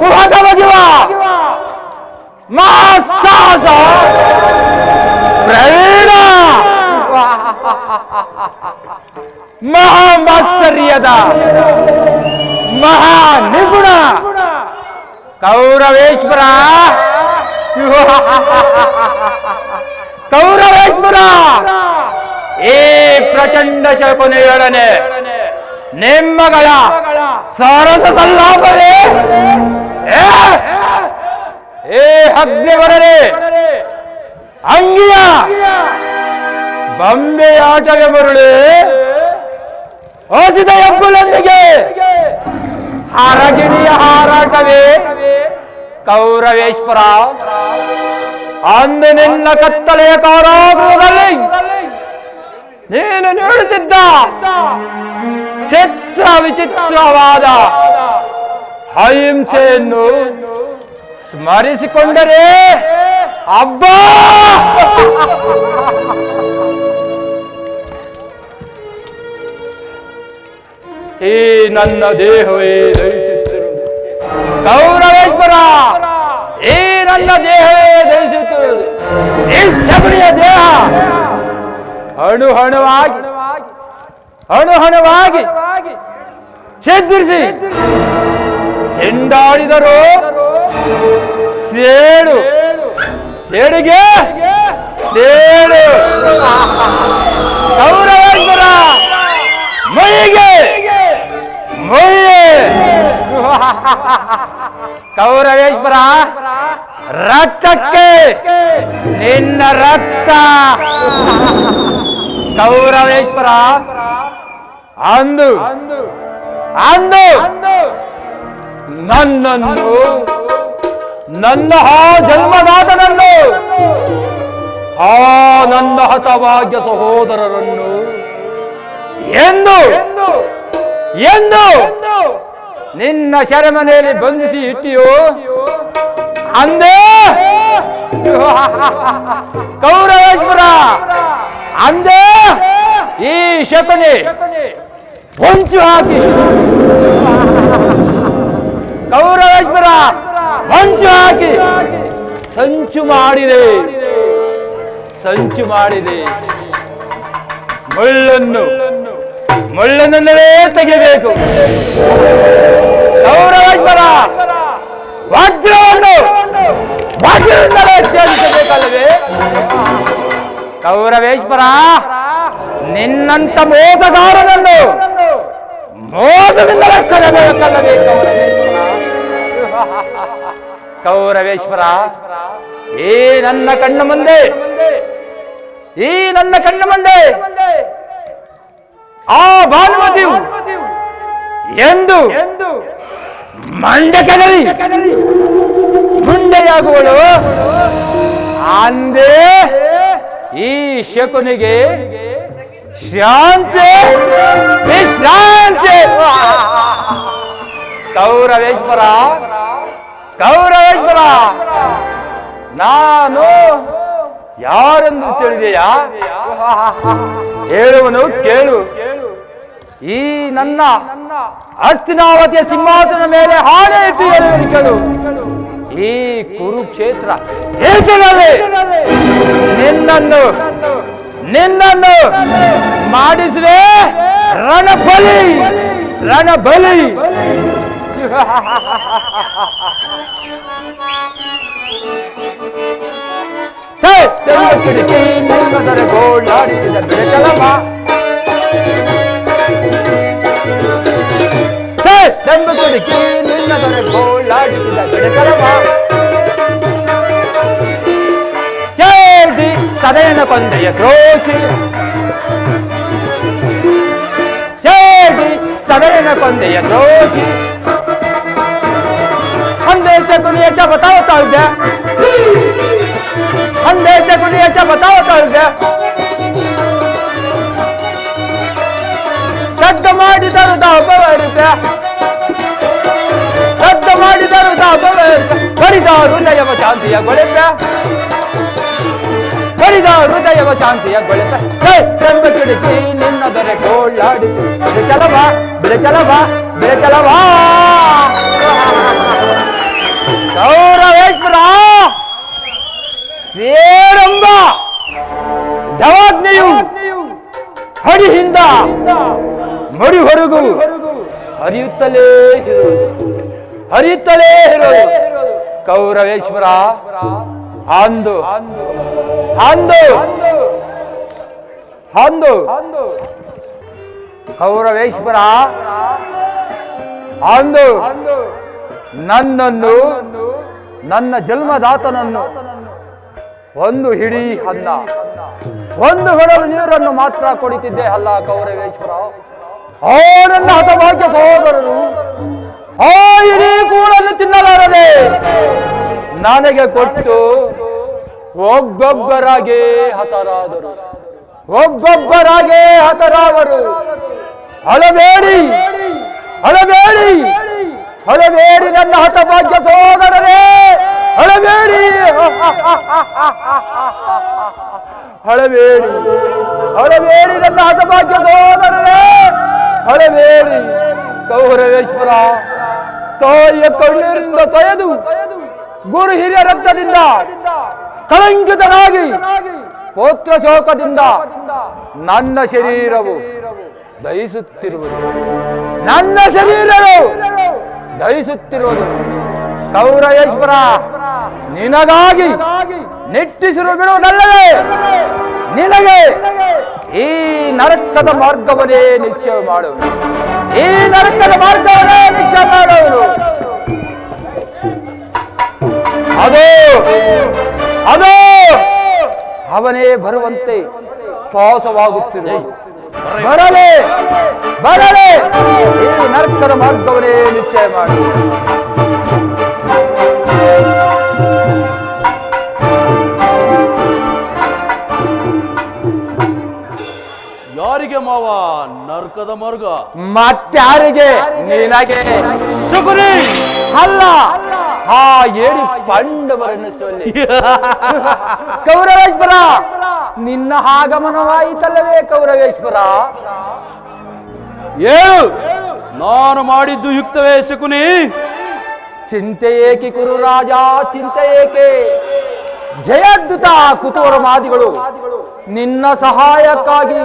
ಕುಹಕ ಬಗೆವ ಮಹಾಸಾಹಸ ಪ್ರವೀಣ ಮಹಾಮಾತ್ಸರ್ಯದ ಮಹಾ ನಿಪುಣ ಕೌರವೇಶ್ವರ ಕೌರವೇಶ್ವರ ಈ ಪ್ರಚಂಡ ಶಕುನಿಯೊಡನೆ ನಿಮ್ಮಗಳ ಸರಸ ಸಲ್ಲಾಪವೇ? ಏ ಅಗ್ನಿವರನೆ ಅಂಗಿಯ ಬೊಂಬೆಯಾಟವೇ ಮರುಳಿ ಹೊಸಿದ ಎಬ್ಬುಲೊಂದಿಗೆ ಹರಗಿಣಿಯ ಹಾರಾಟವೇ ಕೌರವೇಶ್ವರ. ಅಂದು ನಿನ್ನ ಕತ್ತಲೆಯ ಕಾರಾಗೃಹದಲ್ಲಿ ನೀನು ನೀಡುತ್ತಿದ್ದ ಚಿತ್ರ ವಿಚಿತ್ರವಾದ ಅಹಿಂಸೆಯನ್ನು ಸ್ಮರಿಸಿಕೊಂಡರೆ ಅಬ್ಬಾ ಈ ನನ್ನ ದೇಹವೇ ದಹಿಸುತ್ತಿರುವುದು ಕೌರವೇಶ್ವರ, ಈ ನನ್ನ ದೇಹವೇ ದಹಿಸುತ್ತಿರುವುದು. ಈ ಶಬರಿಯ ದೇಹ ಅಣು ಹಣವಾಗಿ ಛೇದಿಸಿ ಚೆಂಡಾಡಿದರು ಸೇಡಿಗೆ ಸೇಡು. ಕೌರವೇಶ್ವರ ಮೈಗೆ ಮೊಯ್ಯೆ ಕೌರವೇಶ್ವರ ರಕ್ತಕ್ಕೆ ನಿನ್ನ ರಕ್ತ ಕೌರವೇಶ್ವರ ಅಂದು ಅಂದು ನನ್ನನ್ನು ನನ್ನ ಜನ್ಮದಾತನನ್ನು ನನ್ನ ಹತಭಾಗ್ಯ ಸಹೋದರರನ್ನು ಎಂದು ಎಂದು ನಿನ್ನ ಸೆರೆಮನೆಯಲ್ಲಿ ಬಂಧಿಸಿ ಇಟ್ಟಿಯೋ ಅಂದೇ ಕೌರವೇಶ್ವರ ಅಂದೇ ಈ ಶಕುನಿ ಹೊಂಚು ಹಾಕಿ ಕೌರವೇಶ್ವರ ಹೊಂಚು ಹಾಕಿ ಸಂಚು ಮಾಡಿದೆ ಮುಳ್ಳನ್ನೇ ತೆಗೆಯಬೇಕು ಕೌರವೇಶ್ವರ ವಜ್ರದಿಂದಲೇ ಛೇದಿಸಬೇಕಲ್ಲವೇ ಕೌರವೇಶ್ವರ ನಿನ್ನಂತ ಮೋಸಗಾರನನ್ನು ಮೋಸದಿಂದಲೇ ಸೆಳೆಯಬೇಕಲ್ಲವೇ ಕೌರವೇಶ್ವರ ಈ ನನ್ನ ಕಣ್ಣ ಮುಂದೆ ಆ ಭಾನುಮತಿಯು ಎಂದು ಮಂಡಕದಲ್ಲಿ ಮುಂದೆಯಾಗುವಳು ಅಂದೇ ಈ ಶಕುನಿಗೆ ಶಾಂತಿ ವಿಶ್ರಾಂತಿ ಕೌರವೇಶ್ವರ ನಾನು ಯಾರೆಂದು ತಿಳಿದೆಯಾ ಹೇಳುವನು ಕೇಳು ಈ ನನ್ನ ಹಸ್ತಿನಾವತಿಯ ಸಿಂಹಾಸನ ಮೇಲೆ ಹಾಡೆ ಇಟ್ಟು ಹೇಳುವನು ಕೇಳು ಈ ಕುರುಕ್ಷೇತ್ರ ಏಕದಲ್ಲಿ ನಿನ್ನನ್ನು ಮಾಡಿಸುವೆ ರಣಬಲಿ ಗೋಳಾಡಿಸಿದ ಬೆಳಚಲವ ಕುಡಿಕಿ ನಿನ್ನದರ ಗೋಳಾಡಿಸಿದ ಬೆಳಚಲವ ಕೇಳಿ ಸದಯನ ಕೊಂದೆಯ ದ್ರೋಷಿ अंधे से कुनियाचा बताओ चल गया रद्द ಮಾಡಿದರು ಬಡಿದ ಹೃದಯವ ಶಾಂತಿಯ ಗೊಳೆಪ ಚೆಂಬ ಕಿಡಿಕಿ ನಿನ್ನ ದೊರೆ ಗೋಳಾಡಿಸಿ ಬಿಡಚಲವ ಕೌರವೇಶ್ವರ ಸೇರಂಬ ಧವಾಗ್ನೆಯು ಹಡಿಹಿಂದ ಮಡಿ ಹೊರಗು ಹರಿಯುತ್ತಲೇ ಇರುವುದು ಕೌರವೇಶ್ವರ ಅಂದು ಕೌರವೇಶ್ವರ ಅಂದು ನನ್ನನ್ನು ನನ್ನ ಜನ್ಮದಾತನನ್ನು ಒಂದು ಹಿಡಿ ಅನ್ನ ಒಂದು ಹೊಡಲು ನೀರನ್ನು ಮಾತ್ರ ಕುಡಿತಿದ್ದೆ ಅಲ್ಲ ಕೌರವೇಶ್ವರ. ಆ ನನ್ನ ಹತಭಾಗ್ಯ ಸಹೋದರರು ಆ ಇಡೀ ಕೂಡನ್ನು ತಿನ್ನಲಾರದೆ ನನಗೆ ಕೊಟ್ಟು ಒಬ್ಬೊಬ್ಬರಾಗೇ ಹತರಾದರು. ಹಳಬೇಡಿ ನನ್ನ ಹತಭಾಗ್ಯ ಸಹೋದರರೇ, ಹಳಬೇಡಿ ನನ್ನ ಹತಭಾಗ್ಯ ಸಹೋದರರೇ, ಹಳಬೇಡಿ. ಕೌರವೇಶ್ವರ ತಾಯಿಯ ಕಣ್ಣೀರಿಂದ ತೊಳೆದು ಗುರು ಹಿರಿಯ ರಕ್ತದಿಂದ ಕಳಂಕಿತನಾಗಿ ಪೌತ್ರ ಶೋಕದಿಂದ ನನ್ನ ಶರೀರವು ದಹಿಸುತ್ತಿರುವುದು ಕೌರವೇಶ್ವರ ನಿನಗಾಗಿ ನಿಟ್ಟಿಸಿರು ಬಿಡುವುದಲ್ಲವೇ? ನಿನಗೆ ಈ ನರಕದ ಮಾರ್ಗವನ್ನೇ ನಿಶ್ಚಯ ಮಾಡುವನು. ಈ ನರಕದ ಮಾರ್ಗವನ್ನೇ ನಿಶ್ಚಯ ಮಾಡುವನು. ಅದು ಅವನೇ ಬರುವಂತೆ ಪಾಸವಾಗುತ್ತಿರುವುದು. ಬರಲೇ ಈ ನರಕದ ಮಾರ್ಗವನ್ನೇ ನಿಶ್ಚಯ ಮಾಡು. ಯಾರಿಗೆ ಮಾವ ನರಕದ ಮಾರ್ಗ? ಮತ್ತಾರಿಗೆ? ನಿನಗೆ. ಶಕುನಿ ಅಲ್ಲ, ಆ ಏಡಿ ಪಾಂಡವರನ್ನು ಸೊಲ್ಲಿ. ಕೌರವೇಶ್ವರ, ನಿನ್ನ ಆಗಮನವಾಯಿತಲ್ಲವೇ ಕೌರವೇಶ್ವರ? ಏನು ನಾನು ಮಾಡಿದ್ದು ಯುಕ್ತವೇ ಶಕುನಿ? ಚಿಂತೆ ಏಕೆ ಕುರುರಾಜ, ಚಿಂತೆ ಏಕೆ? ಜಯದ್ದುತ ಕುತೂಹಲಮಾದಿಗಳು ನಿನ್ನ ಸಹಾಯಕ್ಕಾಗಿ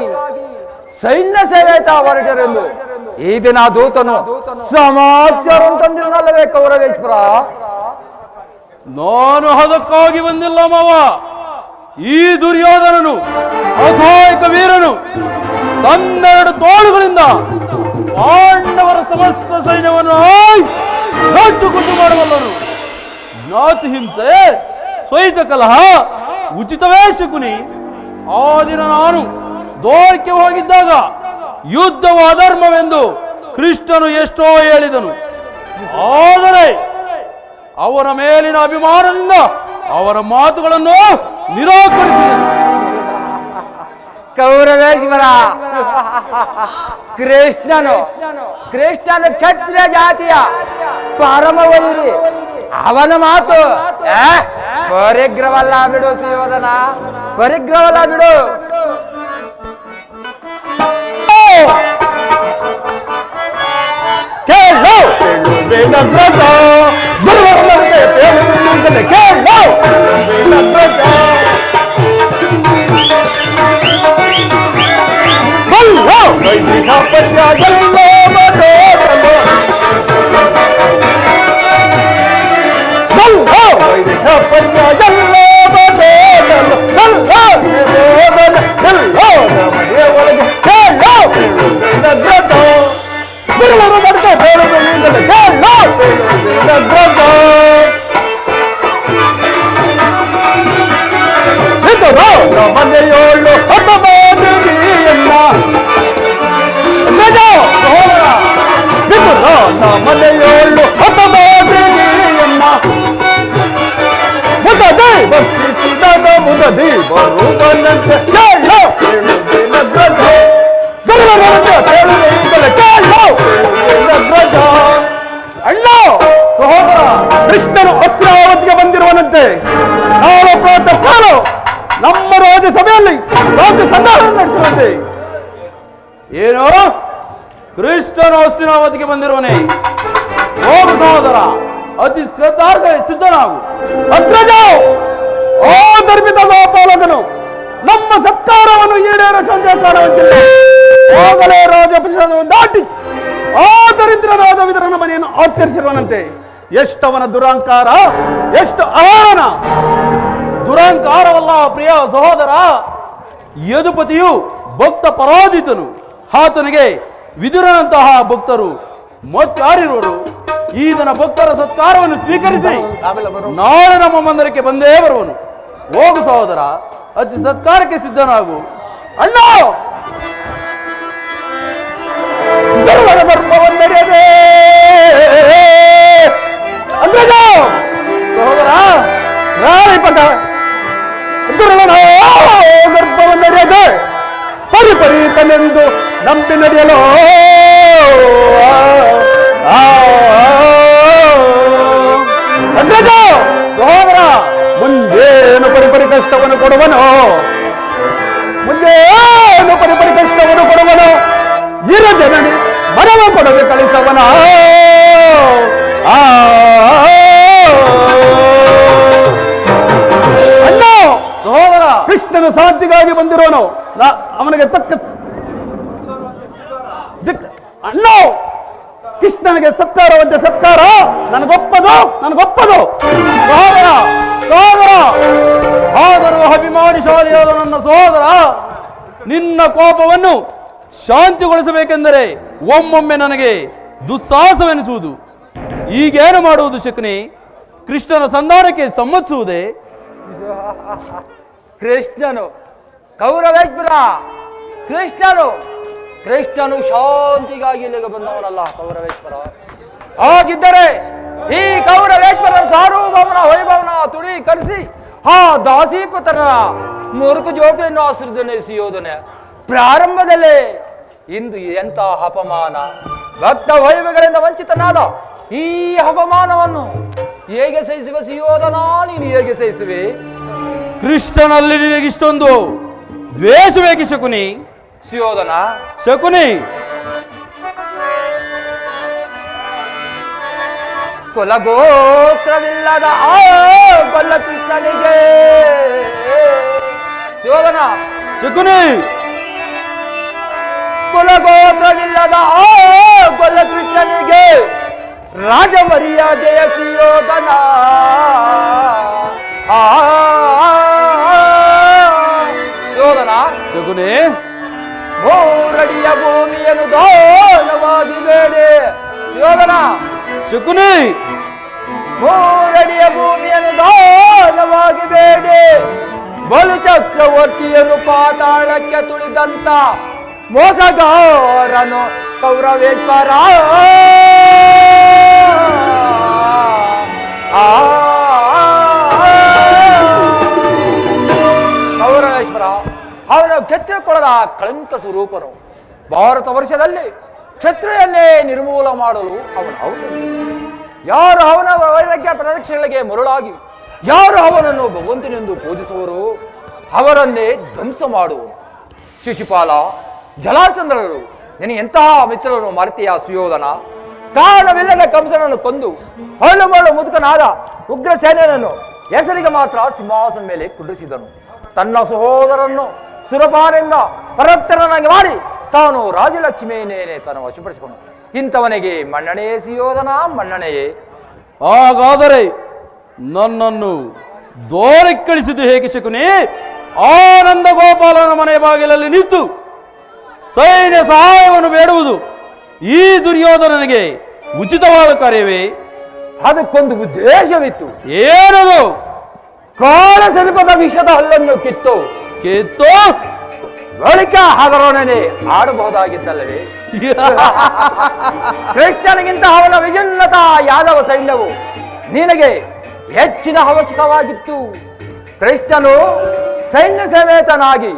ಸೈನ್ಯ ಸೇವೆತ ಹೊರಟರೆಂದು ಈ ದಿನ ದೂತನು ಸಮಾಚಾರ ತಂದಿರನಲ್ಲವೇ ಕೌರವೇಶ್ವರ? ನಾನು ಅದಕ್ಕಾಗಿ ಬಂದಿಲ್ಲ ಮಾವ. ಈ ದುರ್ಯೋಧನನು ಅಸಹಾಯಕ ವೀರನು ತನ್ನೆರಡು ತೋಳುಗಳಿಂದ ಪಾಂಡವರ ಸಮಸ್ತ ಸೈನ್ಯವನ್ನು ಕುತ್ತು ಮಾಡಬಲ್ಲನು. ಜ್ಞಾತಿ ಹಿಂಸೆ, ಶ್ವೇತ ಕಲಹ ಉಚಿತವೇ ಶಕುನಿ? ಆ ದಿನ ನಾನು ದೋರಕ್ಕೆ ಹೋಗಿದ್ದಾಗ ಯುದ್ಧವು ಅಧರ್ಮವೆಂದು ಕೃಷ್ಣನು ಎಷ್ಟೋ ಹೇಳಿದನು. ಆದರೆ ಅವನ ಮೇಲಿನ ಅಭಿಮಾನದಿಂದ ಅವರ ಮಾತುಗಳನ್ನು ನಿರಾಕರಿಸಿದನು. ಕೌರವೇಶ್ವರ, ಕೃಷ್ಣನು ಕ್ಷತ್ರಿಯ ಜಾತಿಯ ಪರಮವೈರಿ. ಅವನ ಮಾತು ಪರಿಗ್ರಹವಲ್ಲ ಬಿಡು ಸುಯೋಧನ, ಪರಿಗ್ರಹವಲ್ಲ ಬಿಡು. ಕೇಳು ಮನೆಯೋಳು ಮನೆಯೋಳು ಮುದದಿ ಭಕ್ಷಿಸಿದಾಗ ಮುದದಿ ಬರುವನಂತೆ ಅಣ್ಣ ಸಹೋದರ, ಕೃಷ್ಣನು ಅಸ್ತ್ರಾವತಿಗೆ ಬಂದಿರುವನಂತೆ. ನಾವು ಪ್ರಾತಃಕಾಲ ನಮ್ಮ ರಾಜ್ಯಸಭೆಯಲ್ಲಿ ರಾಜ್ಯ ಸಂಧಾನ ನಡೆಸುವಂತೆ. ಏನು? ಕೃಷ್ಣನು ಹಸ್ತಿನಾವತಿಗೆ ಬಂದಿರುವನೇ? ಹೋಗು ಸಹೋದರ, ಅತಿ ಸಿದ್ಧನಾಗು. ಅಗ್ರಜ, ಓ ಧರ್ಮಿತ ಗೋಪಾಲಕನು, ನಮ್ಮ ಸತ್ಕಾರವನ್ನು ಈಡೇರ ಸಂದೇಹ ಕಾಣುವಂತಿಲ್ಲ. ಹೋಗಲೇ ರಾಜಪ್ರಸಾದವನ್ನು ದಾಟಿ ಆ ದರಿದ್ರನಾದ ವಿದರನ ಮನೆಯನ್ನು ಆಚರಿಸಿರುವನಂತೆ. ಎಷ್ಟವನ ದುರಹಂಕಾರ, ಎಷ್ಟು ಅವಮಾನ! ದುರಹಂಕಾರವಲ್ಲ ಪ್ರಿಯ ಸಹೋದರ, ಯದುಪತಿಯು ಭಕ್ತ ಪರಾಜಿತನು. ಆತನಿಗೆ ವಿದುರನಂತಹ ಭಕ್ತರು ಮತ್ತಾರಿರುವರು. ಈ ದಿನ ಭಕ್ತರ ಸತ್ಕಾರವನ್ನು ಸ್ವೀಕರಿಸಿ ನಾಳೆ ನಮ್ಮ ಮಂದಿರಕ್ಕೆ ಬಂದೇ ಬರುವನು. ಹೋಗು ಸಹೋದರ, ಅತಿ ಸತ್ಕಾರಕ್ಕೆ ಸಿದ್ಧನಾಗು. ಅಣ್ಣ, ದುರ್ವರ ಗರ್ಭವನ್ನಡೆಯದೆ ಅಗ್ರಜ ಸಹೋದರ, ರಾಣಿಪಟ ದುರ್ವರ ಗರ್ಭವನ್ನಡೆಯದೆ ಪರಿಪರೀತನೆಂದು ನಂಬಿ ನಡೆಯಲು ಅಗ್ರಜ ಸಹೋದರ, ಮುಂದೇನು ಪರಿಪರಿ ಕಷ್ಟವನ್ನು ಕೊಡುವನು? ಮುಂದೇನು ಪರಿಪರಿ ಕಷ್ಟವನ್ನು ಕೊಡುವನು? ಇರ ಜನನಿ ಮರವ ಕೊಡದೆ ಕಳಿಸವನ. ಅಣ್ಣ ಸಹೋದರ, ಕೃಷ್ಣನು ಶಾಂತಿಗಾಗಿ ಬಂದಿರೋನು. ಅವನಿಗೆ ತಕ್ಕ ಅಣ್ಣ, ಕೃಷ್ಣನಿಗೆ ಸತ್ಕಾರವಂತೆ ಸತ್ಕಾರ ನನಗೊಪ್ಪದು. ಸಹೋದರ, ಸಹೋದರ, ಆದರೂ ಅಭಿಮಾನಿಶಾಲಿಯಾದ ನನ್ನ ಸಹೋದರ ನಿನ್ನ ಕೋಪವನ್ನು ಶಾಂತಿಗೊಳಿಸಬೇಕೆಂದರೆ ಒಮ್ಮೊಮ್ಮೆ ನನಗೆ ದುಸ್ಸಾಹಸವೆನಿಸುವುದು. ಈಗೇನು ಮಾಡುವುದು ಶಕುನಿ? ಕೃಷ್ಣನ ಸಂಧಾನಕ್ಕೆ ಸಮ್ಮತಿಸುವುದೇ? ಕೃಷ್ಣನು ಕೌರವೇಶ್ವರ, ಕೃಷ್ಣನು ಶಾಂತಿಗಾಗಿ ಇಲ್ಲಿಗೆ ಬಂದವನಲ್ಲ ಕೌರವೇಶ್ವರ. ಹಾಗಿದ್ದರೆ ಈ ಕೌರವೇಶ್ವರ ಸಾರ್ವಭೌಮನ ವೈಭವನ ತುಡೀಕರಿಸಿ ಆ ದಾಸೀಪುತ್ರನ ಮುರುಕು ಜೋಟೆಯನ್ನು ಆಶ್ರಿತನೆ ಸಿಯೋದನೆ ಪ್ರಾರಂಭದಲ್ಲೇ ಇಂದು ಎಂಥ ಅಪಮಾನ! ಭಕ್ತ ವೈಭವಗಳಿಂದ ವಂಚಿತನಾದ ಈ ಅಪಮಾನವನ್ನು ಹೇಗೆ ಸಹಿಸುವ ಸಿಯೋದನ? ನೀನು ಹೇಗೆ ಸಹಿಸುವೆ? ಕೃಷ್ಣನಲ್ಲಿ ನಿನಗಿಷ್ಟೊಂದು ದ್ವೇಷವೇಕೆ ಶಕುನಿ? ಸಿಯೋದನ ಶಕುನಿ, ಕುಲಗೋತ್ರವಿಲ್ಲದ ಆ ಕೊಲ್ಲ ಕೃಷ್ಣನಿಗೆ ಸಿಯೋದನ ಶಕುನಿ, ಕುಲಗೋತ್ರವಿಲ್ಲದ ಆ ಕೊಲ್ಲ ಕೃಷ್ಣನಿಗೆ ರಾಜ ಮರ್ಯಾದೆಯ ಸಿಯೋದನ. ಸಿಯೋದನ ಶಕುನಿ, ಮೂರಡಿಯ ಭೂಮಿಯನ್ನು ದಾನವಾಗಿ ಬೇಡಿ. ಸಿಯೋದನ ಶಕುನಿ, ಮೂರಡಿಯ ಭೂಮಿಯನ್ನು ದಾನವಾಗಿ ಬೇಡಿ. ಬಲು ಚಕ್ರವರ್ತಿಯನ್ನು ಪಾತಾಳಕ್ಕೆ ತುಳಿದಂತ ಮೋಸಗಾರನು ಕೌರವೇಶ್ವರ. ಕೌರವೇಶ್ವರ ಅವನ ಕ್ಷತ್ರಿಯ ಕುಲದ ಕಳಂಕ ಸ್ವರೂಪನು. ಭಾರತ ವರ್ಷದಲ್ಲಿ ಕ್ಷತ್ರಿಯನ್ನೇ ನಿರ್ಮೂಲ ಮಾಡಲು ಅವನು ಅವತರಿಸಿದ. ಯಾರು ಅವನ ವೈರಾಗ್ಯ ಪ್ರದಕ್ಷಿಣೆಗಳಿಗೆ ಮರುಳಾಗಿ ಯಾರು ಅವನನ್ನು ಭಗವಂತನೆಂದು ಪೂಜಿಸುವರು ಅವರನ್ನೇ ಧ್ವಂಸ ಮಾಡುವನು. ಶಿಶುಪಾಲ, ಜಲಾಚಂದ್ರರು ನಿನಗೆ ಎಂತಹ ಮಿತ್ರರು ಮರೆತೆಯ ಸುಯೋಧನ? ಕಾರಣವಿಲ್ಲದ ಕಂಸನನ್ನು ಕೊಂದು ಹೊಳ್ಳು ಮಳ್ಳು ಮುದುಕನಾದ ಉಗ್ರ ಸೇನೆಯನ್ನು ಹೆಸರಿಗೆ ಮಾತ್ರ ಸಿಂಹಾಸನ ಮೇಲೆ ಕುಂಡ್ರಿಸಿದನು. ತನ್ನ ಸಹೋದರನ್ನು ಸುರಪಾನೆಯಿಂದ ಪರತ್ತರನಾಗಿ ಮಾಡಿ ತಾನು ರಾಜಲಕ್ಷ್ಮಿಯನ್ನೇ ತಾನು ವಶಪಡಿಸಿಕೊಂಡು ಇಂಥವನಿಗೆ ಮನ್ನಣೆಯೇ ಸಿಯೋದನ, ಮನ್ನಣೆಯೇ. ಹಾಗಾದರೆ ನನ್ನನ್ನು ದೋರಕ್ಕಳಿಸಿದ್ದು ಹೇಗೆ ಶಕುನಿ? ಆನಂದ ಗೋಪಾಲನ ಮನೆ ಬಾಗಿಲಲ್ಲಿ ನಿಂತು ಸೈನ್ಯ ಸಹಾಯವನ್ನು ಬೇಡುವುದು ಈ ದುರ್ಯೋಧನನಿಗೆ ಉಚಿತವಾದ ಕಾರ್ಯವೇ? ಅದಕ್ಕೊಂದು ಉದ್ದೇಶವಿತ್ತು. ಏನದು? ಕಾಳ ಸರ್ಪದ ವಿಷದ ಹಲ್ಲನ್ನು ಕಿತ್ತು ಬಳಿಕ ಅದರೊಡನೆ ಆಡಬಹುದಾಗಿದ್ದಲ್ಲವೇ? ಕೃಷ್ಣನಿಗಿಂತ ಅವನ ವಿಭಿನ್ನತ ಯಾದವ ಸೈನ್ಯವು ನಿನಗೆ ಹೆಚ್ಚಿನ ಅವಶ್ಯಕವಾಗಿತ್ತು. ಕೃಷ್ಣನು ಸೈನ್ಯ ಸಮೇತನಾಗಿ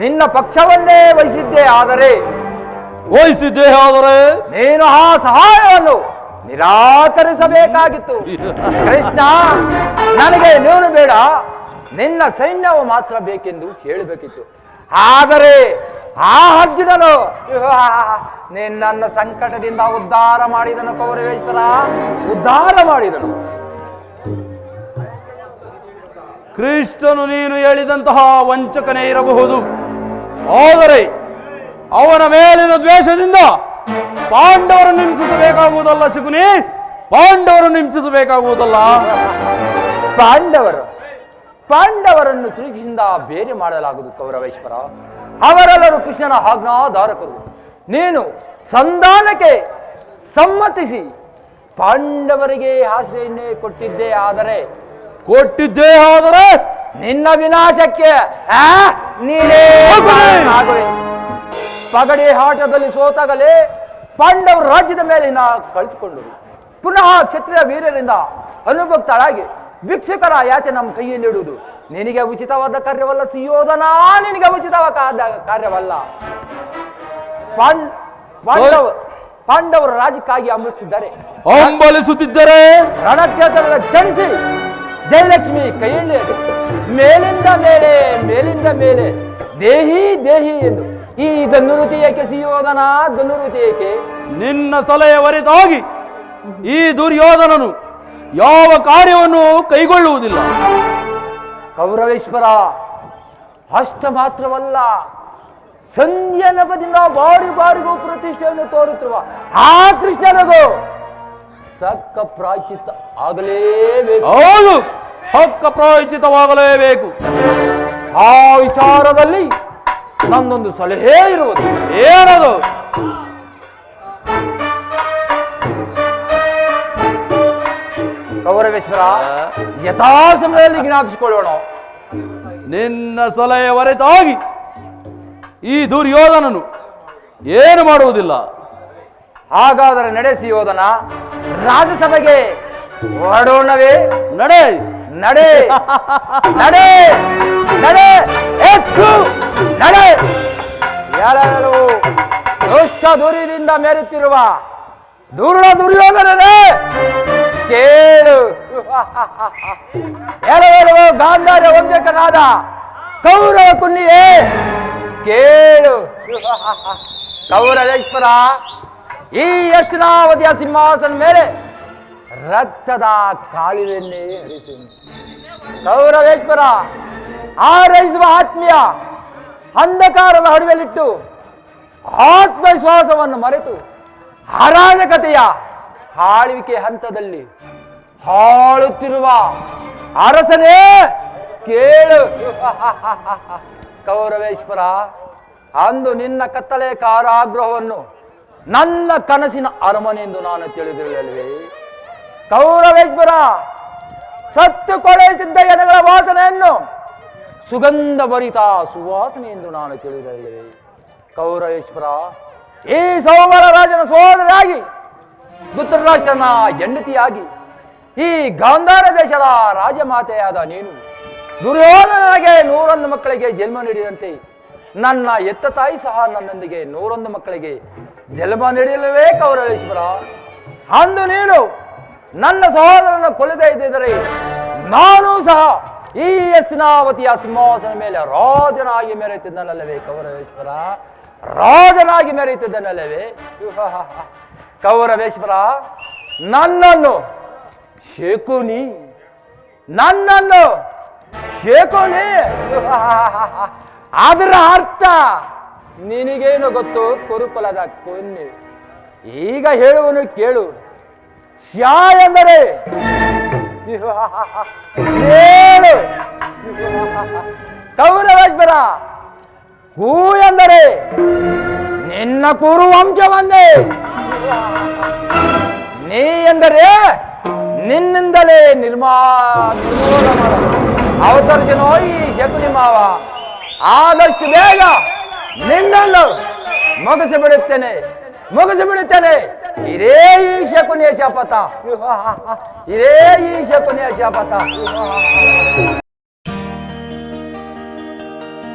ನಿನ್ನ ಪಕ್ಷವನ್ನೇ ವಹಿಸಿದ್ದೇ ಆದರೆ ನೀನು ಆ ಸಹಾಯವನ್ನು ನಿರಾಕರಿಸಬೇಕಾಗಿತ್ತು. ಕೃಷ್ಣ, ನನಗೆ ನೀನು ಬೇಡ, ನಿನ್ನ ಸೈನ್ಯವು ಮಾತ್ರ ಬೇಕೆಂದು ಹೇಳಬೇಕಿತ್ತು. ಆದರೆ ಆ ಅರ್ಜುನನು ನಿನ್ನನ್ನು ಸಂಕಟದಿಂದ ಉದ್ಧಾರ ಮಾಡಿದನು ಕೌರವೇಶ್ವರ, ಉದ್ಧಾರ ಮಾಡಿದನು. ಕೃಷ್ಣನು ನೀನು ಹೇಳಿದಂತಹ ವಂಚಕನೇ ಇರಬಹುದು, ಆದರೆ ಅವನ ಮೇಲಿನ ದ್ವೇಷದಿಂದ ಪಾಂಡವರನ್ನು ಹಿಂಸಿಸಬೇಕಾಗುವುದಲ್ಲ ಶಕುನಿ, ಪಾಂಡವರನ್ನು ಹಿಂಸಿಸಬೇಕಾಗುವುದಲ್ಲ. ಪಾಂಡವರನ್ನು ಶ್ರೀಕೃಷ್ಣದಿಂದ ಬೇರೆ ಮಾಡಲಾಗುವುದು ಕೌರವೇಶ್ವರ. ಅವರೆಲ್ಲರೂ ಕೃಷ್ಣನ ಆಜ್ಞಾಧಾರಕರು. ನೀನು ಸಂಧಾನಕ್ಕೆ ಸಮ್ಮತಿಸಿ ಪಾಂಡವರಿಗೆ ಆಶ್ರಯನ್ನೇ ಕೊಟ್ಟಿದ್ದೇ ಆದರೆ ನಿನ್ನ ವಿನಾಶಕ್ಕೆ ನೀನೇ ಆಗುವೆ. ಪಗಡಿ ಆಟದಲ್ಲಿ ಸೋತಾಗಲೇ ಪಾಂಡವರು ರಾಜ್ಯದ ಮೇಲಿನ ಕಳಿಸಿಕೊಂಡರು. ಪುನಃ ಕ್ಷತ್ರಿಯ ವೀರರಿಂದ ಅನುಭಕ್ತರಾಗಿ ಭಿಕ್ಷುಕರ ಯಾಚೆ ನಮ್ಮ ಕೈಯಲ್ಲಿಡುವುದು ನಿನಗೆ ಉಚಿತವಾದ ಕಾರ್ಯವಲ್ಲ ಸುಯೋಧನ, ನಿನಗೆ ಉಚಿತವಾದ ಕಾರ್ಯವಲ್ಲ. ಪಾಂಡವರು ರಾಜ್ಯಕ್ಕಾಗಿ ಹಂಬಲಿಸುತ್ತಿದ್ದರೆ ರಣಕ್ಷೇತ್ರದ ಚಣಿಸಿ ಜಯಲಕ್ಷ್ಮಿ ಕೈಯಲ್ಲಿ ಮೇಲಿಂದ ಮೇಲೆ ದೇಹಿ ಎಂದು ಈ ಧನುರುತಿ ಏಕೆ ಸಿಯೋಧನ, ಧನುರುತಿ ಏಕೆ? ನಿನ್ನ ಸಲಹೆ ಹೊರತಾಗಿ ಈ ದುರ್ಯೋಧನನು ಯಾವ ಕಾರ್ಯವನ್ನು ಕೈಗೊಳ್ಳುವುದಿಲ್ಲ. ಕೌರವೇಶ್ವರ ಅಷ್ಟ ಮಾತ್ರವಲ್ಲ, ಸಂಜನಪದಿಂದ ಬಾರಿಗೂ ಪ್ರತಿಷ್ಠೆಯನ್ನು ತೋರುತ್ತಿರುವ ಆ ಕೃಷ್ಣನಿಗೂ ತಕ್ಕ ಪ್ರಾಯಶ್ಚಿತ್ತ ಆಗಲೇಬೇಕು. ಹೌದು, ತಕ್ಕ ಪ್ರಾಯಶ್ಚಿತ್ತವಾಗಲೇಬೇಕು. ಆ ವಿಚಾರದಲ್ಲಿ ನಂದೊಂದು ಸಲಹೆ ಇರುವುದು. ಏನದು? ಕೌರವೇಶ್ವರ, ಯಥಾ ಸಮಯದಲ್ಲಿ ಜ್ಞಾಪಿಸಿಕೊಳ್ಳೋಣ. ನಿನ್ನ ಸಲಹೆ ಹೊರತಾಗಿ ಈ ದುರ್ಯೋಧನನು ಏನು ಮಾಡುವುದಿಲ್ಲ. ಹಾಗಾದರೆ ನಡೆಸಿ ಯೋಧನ, ರಾಜ್ಯಸಭೆಗೆ ಹೊರಡೋಣವೇ? ನಡೆ ನಡೆ ನಡೆ ನಡೆ ಹೆಚ್ಚು ನಡೆ. ಯಾರು ದುಷ್ಟ ದುರಿದಿಂದ ಮೆರುತ್ತಿರುವ ದುರ್ಯೋಧನರೇ ಕೇಳು. ಹೇಳುವ ಗಾಂಧಾರ್ಯ ವಂಶಕನಾದ ಕೌರವ ಕುನ್ನಿಯೇ ಕೇಳು. ಕೌರವೇಶ್ವರ, ಈ ಹಸ್ತಿನಾವತಿಯ ಸಿಂಹಾಸನ ಮೇಲೆ ರಕ್ತದ ಕಾಲುವೆನ್ನೇ ಹರಿಸುವುದು. ಕೌರವೇಶ್ವರ, ಆರೈಸುವ ಆತ್ಮೀಯ ಅಂಧಕಾರದ ಹಡುವೆಲಿಟ್ಟು ಆತ್ಮವಿಶ್ವಾಸವನ್ನು ಮರೆತು ಅರಾಜಕತೆಯ ಆಳ್ವಿಕೆ ಹಂತದಲ್ಲಿ ಹಾಳುತ್ತಿರುವ ಅರಸನೇ ಕೇಳು. ಕೌರವೇಶ್ವರ, ಅಂದು ನಿನ್ನ ಕತ್ತಲೆ ಕಾರಾಗೃಹವನ್ನು ನನ್ನ ಕನಸಿನ ಅರಮನೆ ಎಂದು ನಾನು ತಿಳಿದಿರಲಿಲ್ಲವೇ? ಕೌರವೇಶ್ವರ, ಸತ್ತು ಕೊಳೆಯುತ್ತಿದ್ದ ಎಲೆಗಳ ವಾಸನೆಯನ್ನು ಸುಗಂಧ ಭರಿತ ಸುವಾಸನೆ ಎಂದು ನಾನು ತಿಳಿದಿರಲಿಲ್ಲವೇ? ಕೌರವೇಶ್ವರ, ಈ ಸೌಮರ ರಾಜನ ಸೋದರಾಗಿ ಧೃತರಾಷ್ಟ್ರನ ಹೆಂಡತಿಯಾಗಿ ಈ ಗಾಂಧಾರ ದೇಶದ ರಾಜಮಾತೆಯಾದ ನೀನು ದುರ್ಯೋಧನನಿಗೆ 101 ಮಕ್ಕಳಿಗೆ ಜನ್ಮ ನೀಡಿದಂತೆ ನನ್ನ ಎತ್ತ ತಾಯಿ ಸಹ ನನ್ನೊಂದಿಗೆ 101 ಮಕ್ಕಳಿಗೆ ಜನ್ಮ ನೀಡಲಿಲ್ಲವೇ? ಕೌರವೇಶ್ವರ, ಅಂದು ನೀನು ನನ್ನ ಸಹೋದರನ ಕೊಲ್ಲದೇ ಇದ್ದಿದ್ದರೆ ನಾನು ಸಹ ಈ ಹಸ್ತಿನಾವತಿಯ ಸಿಂಹಾಸನ ಮೇಲೆ ರಾಜನಾಗಿ ಮೆರೆಯುತ್ತಿದ್ದನಲ್ಲವೇ? ಕೌರವೇಶ್ವರ, ರಾಜನಾಗಿ ಮೆರೆಯುತ್ತಿದ್ದನಲ್ಲವೇ? ಕೌರವೇಶ್ವರ, ನನ್ನನ್ನು ಶೇಕುನಿ ಅದರ ಅರ್ಥ ನಿನಗೇನು ಗೊತ್ತು? ಕುರುಕುಲದ ಕೊನ್ನೆ. ಈಗ ಹೇಳುವನು ಕೇಳು. ಶ್ಯಾ ಎಂದರೆ ಹೇಳು. ಕೌರವೇಶ್ವರ, ಕೂ ಎಂದರೆ ನಿನ್ನ ಕುರು ವಂಶವನ್ನೇ. ನೀ ಎಂದರೆ ನಿನ್ನಿಂದಲೇ ನಿರ್ಮೂಲ ಮಾಡಲು ಅವತರಿಸನೋ ಈ ಶಕುನಿ ಮಾವ. ಆದಷ್ಟು ಬೇಗ ನಿನ್ನನ್ನು ಮುಗಿಸಿಬಿಡುತ್ತೇನೆ. ಇದೇ ಈ ಶಕುನಿಯ ಶಪಥ.